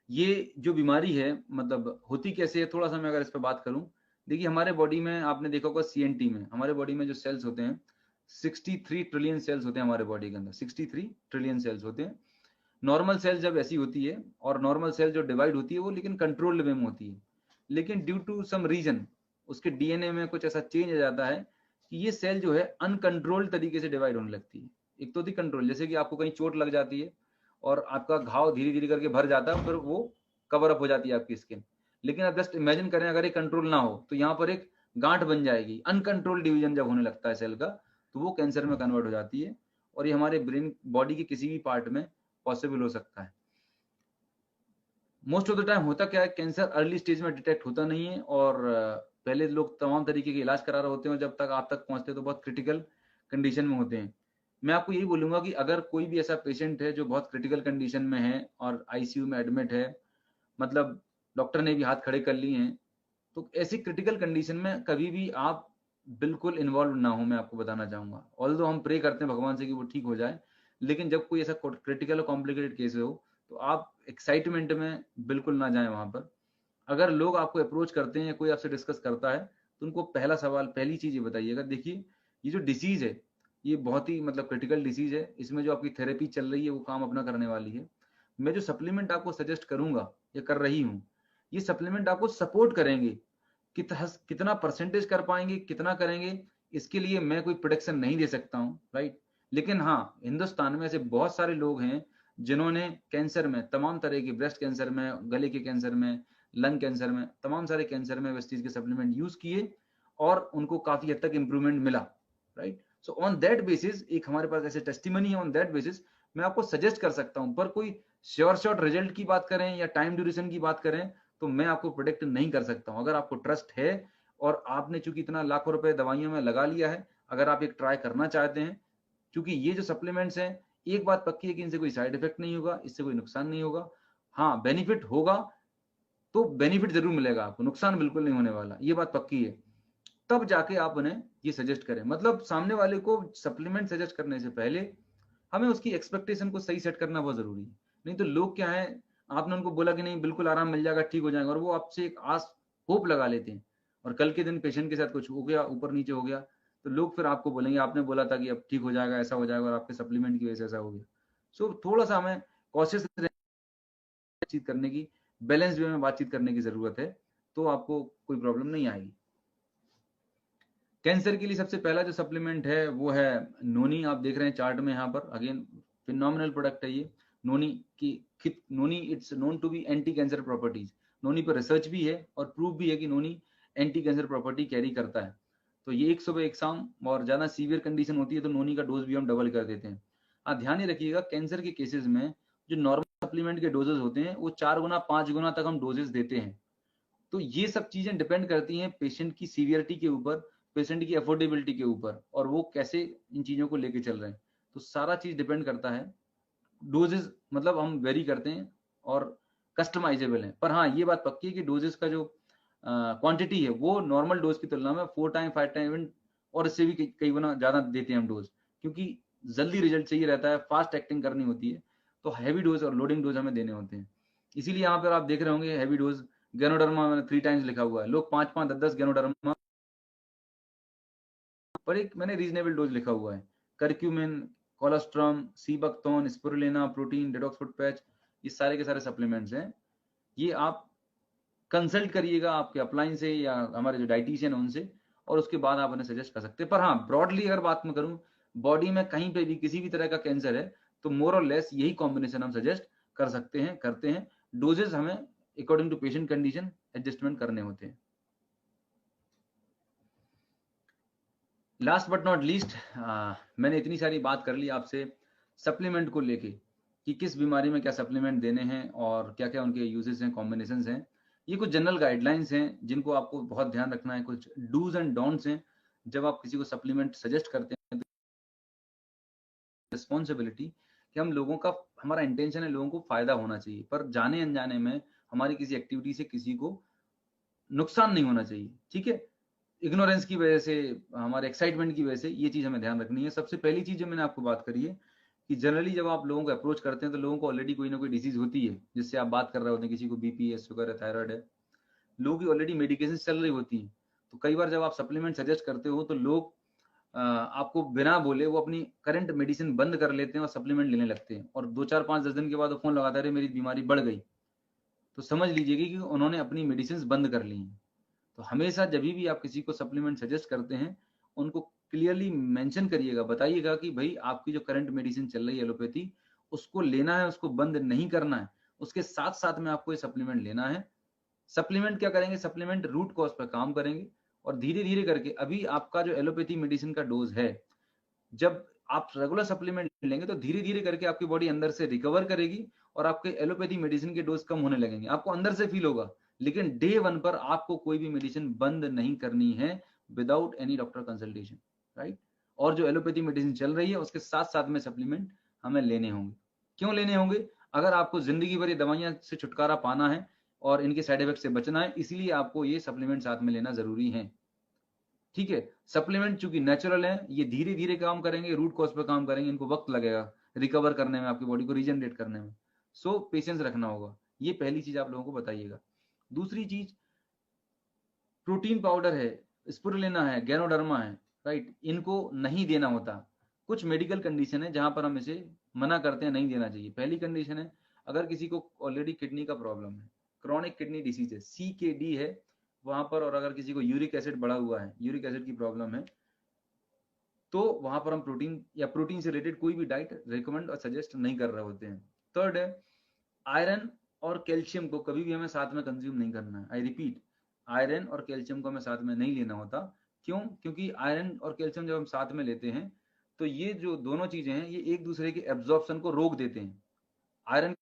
ये जो बीमारी है मतलब होती कैसे है, थोड़ा सा मैं अगर इस पर बात करूं, देखिए हमारे बॉडी में आपने देखा होगा CNT में, हमारे बॉडी में जो सेल्स होते हैं 63 ट्रिलियन सेल्स होते हैं हमारे बॉडी के अंदर, 63 ट्रिलियन सेल्स होते हैं। नॉर्मल सेल जब ऐसी होती है, और नॉर्मल सेल जो डिवाइड होती है वो लेकिन कंट्रोल्ड वे में होती है, लेकिन ड्यू टू सम रीजन उसके DNA में कुछ ऐसा चेंज आ जाता है कि ये सेल जो है अनकंट्रोल्ड तरीके से डिवाइड होने लगती है। एक तो थी कंट्रोल, जैसे कि आपको कहीं चोट लग जाती है और आपका घाव धीरे धीरे करके भर जाता है, फिर वो कवर अप हो जाती है आपकी स्किन, लेकिन आप जस्ट इमेजिन करें अगर ये कंट्रोल ना हो तो यहाँ पर एक गांठ बन जाएगी। अनकंट्रोल्ड डिवीजन जब होने लगता है सेल का, तो वो कैंसर में कन्वर्ट हो जाती है, और ये हमारे ब्रेन, बॉडी के किसी भी पार्ट में पॉसिबल हो सकता है। मोस्ट ऑफ द टाइम होता क्या है, कैंसर अर्ली स्टेज में डिटेक्ट होता नहीं है, और पहले लोग तमाम तरीके के इलाज करा रहे होते हैं, और जब तक आप तक पहुंचते तो बहुत क्रिटिकल कंडीशन में होते हैं। मैं आपको यही बोलूंगा कि अगर कोई भी ऐसा पेशेंट है जो बहुत क्रिटिकल कंडीशन में है और ICU में एडमिट है, मतलब डॉक्टर ने भी हाथ खड़े कर लिए हैं, तो ऐसी क्रिटिकल कंडीशन में कभी भी आप बिल्कुल इन्वॉल्व ना हो, मैं आपको बताना चाहूंगा। ऑल्दो हम प्रे करते हैं भगवान से कि वो ठीक हो जाए, लेकिन जब कोई ऐसा क्रिटिकल और कॉम्प्लिकेटेड केस हो तो आप एक्साइटमेंट में बिल्कुल ना जाएं वहां पर। अगर लोग आपको अप्रोच करते हैं या कोई आपसे डिस्कस करता है, तो उनको पहला सवाल, पहली चीज ये बताइएगा, देखिए ये जो डिसीज है ये बहुत ही मतलब क्रिटिकल डिसीज है, इसमें जो आपकी थेरेपी चल रही है वो काम अपना करने वाली है। मैं जो सप्लीमेंट आपको सजेस्ट करूंगा या कर रही हूँ, ये सप्लीमेंट आपको सपोर्ट करेंगे, कितना परसेंटेज कर पाएंगे, कितना करेंगे, इसके लिए मैं कोई प्रोडिक्शन नहीं दे सकता हूँ, राइट। लेकिन हाँ, हिंदुस्तान में ऐसे बहुत सारे लोग हैं जिन्होंने कैंसर में, तमाम तरह के, ब्रेस्ट कैंसर में, गले के कैंसर में, लंग कैंसर में, तमाम सारे कैंसर में वेस्टीज के सप्लीमेंट यूज किए और उनको काफी हद तक इंप्रूवमेंट मिला, right. So on that basis, एक हमारे पास ऐसे टेस्टिमनी है, ऑन दैट बेसिस मैं आपको सजेस्ट कर सकता हूं, पर कोई श्योर शॉट रिजल्ट की बात करें या टाइम ड्यूरेशन की बात करें तो मैं आपको प्रोडिक्ट नहीं कर सकता हूं। अगर आपको ट्रस्ट है और आपने चूंकि इतना लाखों रुपए दवाइयों में लगा लिया है, अगर आप एक ट्राई करना चाहते हैं, क्योंकि ये जो सप्लीमेंट्स हैं, एक बात पक्की है कि इनसे कोई साइड इफेक्ट नहीं होगा, इससे कोई नुकसान नहीं होगा। हाँ, बेनिफिट होगा तो बेनिफिट जरूर मिलेगा आपको, नुकसान बिल्कुल नहीं होने वाला, ये बात पक्की है। तब जाके आप उन्हें ये सजेस्ट करें, मतलब सामने वाले को सप्लीमेंट सजेस्ट करने से पहले हमें उसकी एक्सपेक्टेशन को सही सेट करना बहुत जरूरी है। नहीं तो लोग क्या है, आपने उनको बोला कि नहीं बिल्कुल आराम मिल जाएगा, ठीक हो जाएगा, और वो आपसे एक आस, होप लगा लेते हैं, और कल के दिन पेशेंट के साथ कुछ हो गया, ऊपर नीचे हो गया, तो लोग फिर आपको बोलेंगे आपने बोला था कि अब ठीक हो जाएगा, ऐसा हो जाएगा, और आपके सप्लीमेंट की वजह से ऐसा हो गया। सो थोड़ा सा हमें कॉशियस बातचीत करने की, बैलेंस वे में बातचीत करने की जरूरत है, तो आपको कोई प्रॉब्लम नहीं आएगी। कैंसर के लिए सबसे पहला जो सप्लीमेंट है वो है नोनी। आप देख रहे हैं चार्ट में, यहाँ पर अगेन फिनोमिनल प्रोडक्ट है ये नोनी की। Noni it's known to be anti cancer properties. Noni पर रिसर्च भी है और प्रूफ भी है कि noni anti cancer property carry करता है। तो ये एक सुबह एक शाम, और ज्यादा सीवियर कंडीशन होती है तो नोनी का डोज भी हम डबल कर देते हैं। हाँ, ध्यान ही रखिएगा कैंसर के केसेस में जो नॉर्मल सप्लीमेंट के डोजेस होते हैं वो 4 गुना 5 गुना तक हम डोजेस देते हैं। तो ये सब चीजें डिपेंड करती हैं पेशेंट की सीवियरिटी के ऊपर, पेशेंट की अफोर्डेबिलिटी के ऊपर, और वो कैसे इन चीजों को लेके चल रहे हैं। तो सारा चीज डिपेंड करता है। डोजेस मतलब हम वेरी करते हैं और कस्टमाइजेबल है, पर हाँ ये बात पक्की है कि डोजेस का जो क्वांटिटी है वो नॉर्मल डोज की तुलना में 4 टाइम 5 टाइम इवन और इससे भी कई गुना ज्यादा देते हैं हम डोज, क्योंकि जल्दी रिजल्ट चाहिए रहता है, फास्ट एक्टिंग करनी होती है, तो हैवी डोज और लोडिंग डोज हमें देने होते हैं। इसीलिए यहाँ पर आप देख रहे होंगे हैवी डोज गैनोडर्मा मैंने 3 टाइम्स लिखा हुआ है, लोग 5 10 गैनोडर्मा पर एक मैंने रीजनेबल डोज लिखा हुआ है। Curcumin, colostrum, sea buckthorn, spirulina, protein, detox foot patch, ये सारे के सारे सप्लीमेंट्स हैं। ये आप कंसल्ट करिएगा आपके अपलाइन से या हमारे जो डाइटिशियन है उनसे, और उसके बाद आप उन्हें सजेस्ट कर सकते हैं। पर हाँ, ब्रॉडली अगर बात में करूं, बॉडी में कहीं पे भी किसी भी तरह का कैंसर है तो मोर और लेस यही कॉम्बिनेशन हम सजेस्ट कर सकते हैं, करते हैं। डोजेस हमें according to patient condition adjustment करने होते हैं। लास्ट बट नॉट लीस्ट, मैंने इतनी सारी बात कर ली आपसे सप्लीमेंट को लेके कि किस बीमारी में क्या सप्लीमेंट देने हैं और क्या क्या उनके यूजेस हैं, कॉम्बिनेशंस हैं। ये कुछ जनरल गाइडलाइंस हैं जिनको आपको बहुत ध्यान रखना है। कुछ डूज एंड डोंट्स हैं जब आप किसी को सप्लीमेंट सजेस्ट करते हैं। रिस्पॉन्सिबिलिटी कि हम लोगों का, हमारा इंटेंशन है लोगों को फायदा होना चाहिए, पर जाने अनजाने में हमारी किसी एक्टिविटी से किसी को नुकसान नहीं होना चाहिए। ठीक है, इग्नोरेंस की वजह से, हमारे एक्साइटमेंट की वजह से, ये चीज हमें ध्यान रखनी है। सबसे पहली चीज जो मैंने आपको बात करी है कि जनरली जब आप लोगों को अप्रोच करते हैं तो लोगों को ऑलरेडी कोई ना कोई डिजीज होती है जिससे आप बात कर रहे होते हैं। किसी को बीपी है, शुगर है, थायराइड है, लोगों की ऑलरेडी मेडिकेशन चल रही होती है। तो कई बार जब आप सप्लीमेंट सजेस्ट करते हो तो लोग आपको बिना बोले वो अपनी करंट मेडिसिन बंद कर लेते हैं और सप्लीमेंट लेने लगते हैं, और 2 4 5 10 दिन के बाद वो फोन लगाते रहे मेरी बीमारी बढ़ गई। तो समझ लीजिएगा कि उन्होंने अपनी मेडिसिन बंद कर ली हैं। तो हमेशा जब भी आप किसी को सप्लीमेंट सजेस्ट करते हैं उनको क्लियरली मेंशन करिएगा, बताइएगा कि भाई आपकी जो करंट मेडिसिन चल रही है एलोपैथी, उसको लेना है, उसको बंद नहीं करना है, उसके साथ साथ में आपको ये सप्लीमेंट लेना है। सप्लीमेंट क्या करेंगे, सप्लीमेंट रूट कॉज पर काम करेंगे, और धीरे धीरे करके अभी आपका जो एलोपैथी मेडिसिन का डोज है, जब आप रेगुलर सप्लीमेंट लेंगे तो धीरे धीरे करके आपकी बॉडी अंदर से रिकवर करेगी और आपके एलोपैथी मेडिसिन के डोज कम होने लगेंगे, आपको अंदर से फील होगा। लेकिन डे 1 पर आपको कोई भी मेडिसिन बंद नहीं करनी है without any doctor consultation, right. और जो एलोपैथी मेडिसिन चल रही है उसके साथ साथ में सप्लीमेंट हमें लेने होंगे। क्यों लेने होंगे? अगर आपको जिंदगी भर ये दवाइयां से छुटकारा पाना है और इनके साइड इफेक्ट से बचना है, इसलिए आपको ये सप्लीमेंट साथ में लेना जरूरी है। ठीक है, सप्लीमेंट चूंकि नेचुरल है, ये धीरे धीरे काम करेंगे, रूट कॉज पे काम करेंगे, इनको वक्त लगेगा रिकवर करने में, आपकी बॉडी को रीजनरेट करने में। सो पेशेंस रखना होगा। ये पहली चीज आप लोगों को बताइएगा। दूसरी चीज, प्रोटीन पाउडर है, स्पिरुलिना है, गैनोडर्मा है, राइट, इनको नहीं देना होता। कुछ मेडिकल कंडीशन है जहां पर हम इसे मना करते हैं, नहीं देना चाहिए। पहली कंडीशन है, अगर किसी को ऑलरेडी किडनी का प्रॉब्लम है, क्रॉनिक किडनी डिसीज है, CKD है वहां पर, और अगर किसी को यूरिक एसिड बढ़ा हुआ है, यूरिक एसिड की प्रॉब्लम है, तो वहां पर हम प्रोटीन या प्रोटीन से रिलेटेड कोई भी डाइट रिकमेंड और सजेस्ट नहीं कर रहे होते हैं। थर्ड है, आयरन और कैल्शियम को कभी भी हमें साथ में कंज्यूम नहीं करना है। आई रिपीट, आयरन और कैल्शियम को हमें साथ में नहीं लेना होता। क्यों? क्योंकि आयरन और कैल्शियम जब हम साथ में लेते हैं तो ये जो दोनों चीजें हैं ये एक दूसरे के एब्जॉर्प्शन को रोक देते हैं। आयरन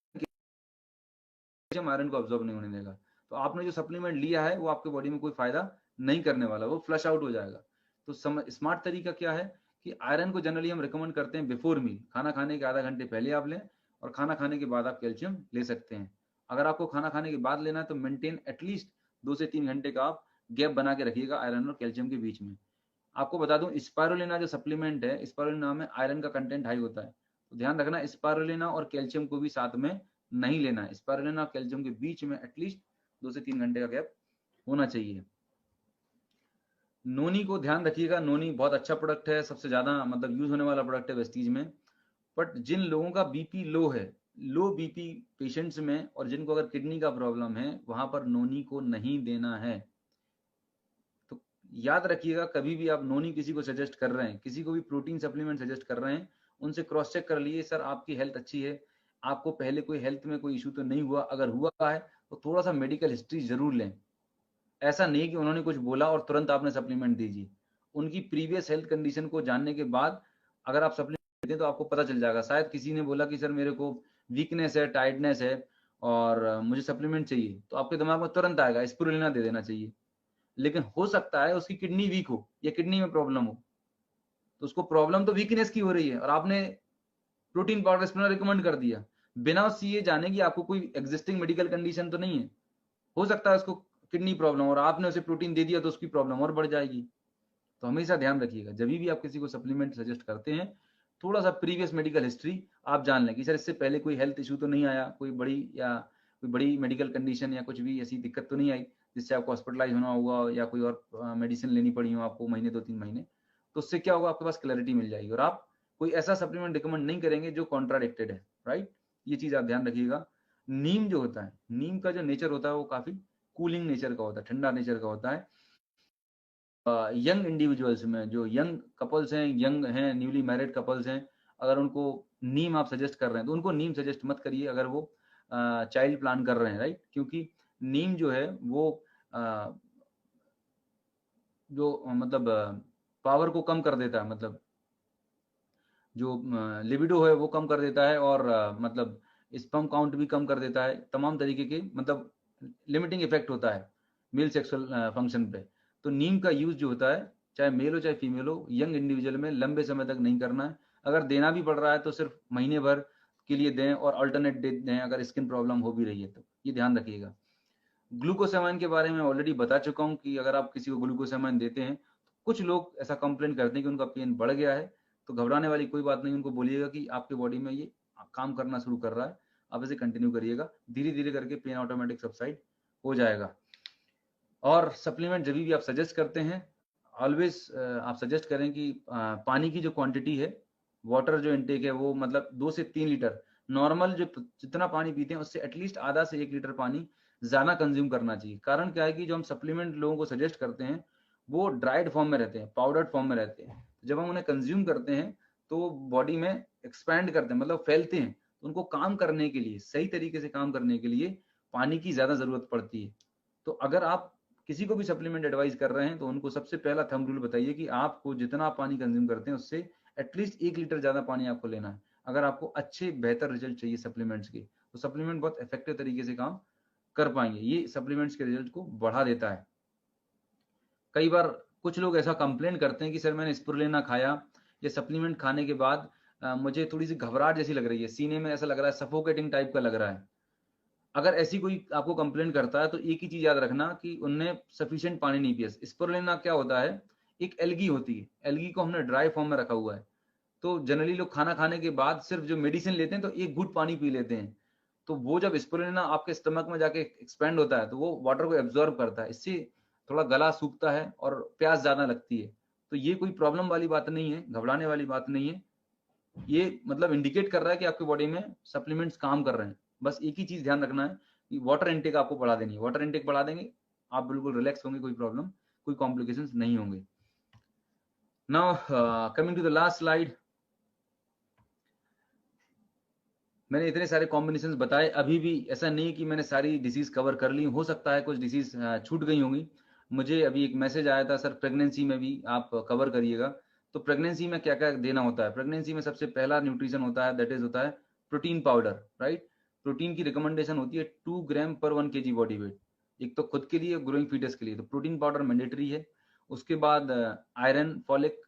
आयरन को अब्जॉर्ब नहीं होने देगा। तो आपने जो सप्लीमेंट लिया है वो आपके बॉडी में कोई फायदा नहीं करने वाला, वो फ्लश आउट हो जाएगा। तो स्मार्ट तरीका क्या है कि आयरन को जनरली हम रिकमेंड करते हैं बिफोर मील, खाना खाने के आधा घंटे पहले आप लें, और खाना खाने के बाद आप कैल्शियम ले सकते हैं। अगर आपको खाना खाने के बाद लेना है तो मेंटेन एटलीस्ट 2 से 3 घंटे का आप गैप बना के रखिएगा आयरन और कैल्शियम के बीच में। आपको बता दूं, स्पायरुलिना जो सप्लीमेंट है, स्पायरुलिना में आयरन का कंटेंट हाई होता है, तो ध्यान रखना स्पायरुलिना और कैल्शियम को भी साथ में नहीं लेना है। स्पायरुलिना और कैल्शियम के बीच में एटलीस्ट 2 से 3 घंटे का गैप होना चाहिए। नोनी को ध्यान रखिएगा, नोनी बहुत अच्छा प्रोडक्ट है, सबसे ज्यादा मतलब यूज होने वाला प्रोडक्ट है वेस्टीज में। बट जिन लोगों का बीपी लो है, लो बीपी पेशेंट्स में, और जिनको अगर किडनी का प्रॉब्लम है, वहां पर नोनी को नहीं देना है। तो याद रखिएगा, कभी भी आप नोनी किसी को सजेस्ट कर रहे हैं, किसी को भी प्रोटीन सप्लीमेंट सजेस्ट कर रहे हैं, उनसे क्रॉस चेक कर लिए, सर आपकी हेल्थ अच्छी है, आपको पहले कोई हेल्थ में कोई इशू तो नहीं हुआ, अगर हुआ है तो थोड़ा सा मेडिकल हिस्ट्री जरूर लें। ऐसा नहीं कि उन्होंने कुछ बोला और तुरंत आपने सप्लीमेंट दीजिए। उनकी प्रीवियस हेल्थ कंडीशन को जानने के बाद अगर आप सप्लीमेंट देते हैं तो आपको पता चल जाएगा। शायद किसी ने बोला कि सर मेरे को वीकनेस है, टायर्डनेस है और मुझे सप्लीमेंट चाहिए, तो आपके दिमाग में तुरंत आएगा स्पिरुलिना दे देना चाहिए। लेकिन हो सकता है उसकी किडनी वीक हो या किडनी में प्रॉब्लम हो, तो उसको प्रॉब्लम तो वीकनेस की हो रही है और आपने प्रोटीन पाउडर स्पिरुलिना रिकमेंड कर दिया बिना उससे ये जाने कि आपको कोई एग्जिस्टिंग मेडिकल कंडीशन तो नहीं है। हो सकता है उसको किडनी प्रॉब्लम और आपने उसे प्रोटीन दे दिया तो उसकी प्रॉब्लम और बढ़ जाएगी। तो हमेशा ध्यान रखिएगा, जब भी आप किसी को सप्लीमेंट सजेस्ट करते हैं, थोड़ा सा प्रीवियस मेडिकल हिस्ट्री आप जान लें कि सर इससे पहले कोई हेल्थ इशू तो नहीं आया, कोई बड़ी मेडिकल कंडीशन या कुछ भी ऐसी दिक्कत तो नहीं आई जिससे आपको हॉस्पिटलाइज होना हुआ या कोई और मेडिसिन लेनी पड़ी हो आपको महीने 2-3 महीने। तो उससे क्या होगा, आपके पास क्लैरिटी मिल जाएगी और आप कोई ऐसा सप्लीमेंट रिकमेंड नहीं करेंगे जो कॉन्ट्राडिक्टेड है, राइट। ये चीज आप ध्यान रखिएगा। नीम जो होता है, नीम का जो नेचर होता है वो काफी कूलिंग नेचर का होता है, ठंडा नेचर का होता है। यंग इंडिविजुअल्स में, जो यंग कपल्स हैं, यंग हैं, न्यूली मैरिड कपल्स हैं, अगर उनको नीम आप सजेस्ट कर रहे हैं तो उनको नीम सजेस्ट मत करिए अगर वो चाइल्ड प्लान कर रहे हैं, राइट। क्योंकि नीम जो है वो जो मतलब पावर को कम कर देता है, मतलब जो लिबिडो है वो कम कर देता है और मतलब स्पर्म काउंट भी कम कर देता है, तमाम तरीके के मतलब लिमिटिंग इफेक्ट होता है मेल सेक्सुअल फंक्शन पे। तो नीम का यूज जो होता है, चाहे मेल हो चाहे फीमेल हो, यंग इंडिविजुअल में लंबे समय तक नहीं करना है। अगर देना भी पड़ रहा है तो सिर्फ महीने भर के लिए दें और अल्टरनेट डे दें अगर स्किन प्रॉब्लम हो भी रही है तो, ये ध्यान रखिएगा। ग्लूकोसामाइन के बारे में ऑलरेडी बता चुका हूँ कि अगर आप किसी को ग्लूकोसामाइन देते हैं, कुछ लोग ऐसा कंप्लेन करते हैं कि उनका पेन बढ़ गया है, तो घबराने वाली कोई बात नहीं। उनको बोलिएगा कि आपके बॉडी में ये काम करना शुरू कर रहा है, आप इसे कंटिन्यू करिएगा, धीरे धीरे करके पेन ऑटोमेटिक सबसाइड हो जाएगा। और सप्लीमेंट जब भी आप सजेस्ट करते हैं, ऑलवेज आप सजेस्ट करें कि पानी की जो क्वांटिटी है, वाटर जो इनटेक है वो मतलब 2 से 3 लीटर, नॉर्मल जो जितना पानी पीते हैं उससे एटलीस्ट आधा से 1 लीटर पानी ज्यादा कंज्यूम करना चाहिए। कारण क्या है कि जो हम सप्लीमेंट लोगों को सजेस्ट करते हैं वो ड्राइड फॉर्म में रहते हैं, पाउडर्ड फॉर्म में रहते हैं। जब हम उन्हें कंज्यूम करते हैं तो बॉडी में एक्सपैंड करते हैं, मतलब फैलते हैं। तो उनको काम करने के लिए, सही तरीके से काम करने के लिए पानी की ज्यादा जरूरत पड़ती है। तो अगर आप किसी को भी सप्लीमेंट एडवाइस कर रहे हैं तो उनको सबसे पहला थंब रूल बताइए कि आपको जितना पानी कंज्यूम करते हैं उससे एटलीस्ट 1 लीटर ज्यादा पानी आपको लेना है। अगर आपको अच्छे बेहतर रिजल्ट चाहिए सप्लीमेंट्स के, तो सप्लीमेंट बहुत इफेक्टिव तरीके से काम कर पाएंगे, ये सप्लीमेंट्स के रिजल्ट को बढ़ा देता है। कई बार कुछ लोग ऐसा कंप्लेन करते हैं कि सर मैंने स्पिरुलिना खाया, ये सप्लीमेंट खाने के बाद मुझे थोड़ी सी घबराहट जैसी लग रही है, सीने में ऐसा लग रहा है, सफोकेटिंग टाइप का लग रहा है। अगर ऐसी कोई आपको कंप्लेंट करता है तो एक ही चीज याद रखना कि उनने सफिशिएंट पानी नहीं पिया। स्पिरुलिना क्या होता है, एक एल्गी होती है, एल्गी को हमने ड्राई फॉर्म में रखा हुआ है। तो जनरली लोग खाना खाने के बाद सिर्फ जो मेडिसिन लेते हैं तो एक घूंट पानी पी लेते हैं। तो वो जब स्पिरुलिना आपके स्टमक में जाके एक्सपेंड होता है तो वो वाटर को एब्जॉर्ब करता है, इससे थोड़ा गला सूखता है और प्यास ज्यादा लगती है। तो ये कोई प्रॉब्लम वाली बात नहीं है, घबराने वाली बात नहीं है। ये मतलब इंडिकेट कर रहा है कि आपके बॉडी में सप्लीमेंट्स काम कर रहे हैं। बस एक ही चीज ध्यान रखना है कि वाटर इनटेक आपको बढ़ा देनी है। वाटर इनटेक बढ़ा देंगे आप बिल्कुल रिलैक्स होंगे, कोई प्रॉब्लम, कोई कॉम्प्लिकेशंस नहीं होंगे। Now coming to the last slide. मैंने इतने सारे कॉम्बिनेशंस बताए, अभी भी ऐसा नहीं कि मैंने सारी डिसीज कवर कर ली, हो सकता है कुछ डिसीज छूट गई होंगी। मुझे अभी एक मैसेज आया था, सर प्रेगनेंसी में भी आप कवर करिएगा। तो प्रेगनेंसी में क्या क्या देना होता है? प्रेगनेंसी में सबसे पहला न्यूट्रिशन होता है, दैट इज होता है प्रोटीन पाउडर, राइट। प्रोटीन की रिकमेंडेशन होती है 2 ग्राम पर 1 kg बॉडी वेट, एक तो खुद के लिए, ग्रोइंग फीटस के लिए। तो प्रोटीन पाउडर मैंडेटरी है। उसके बाद आयरन, फॉलिक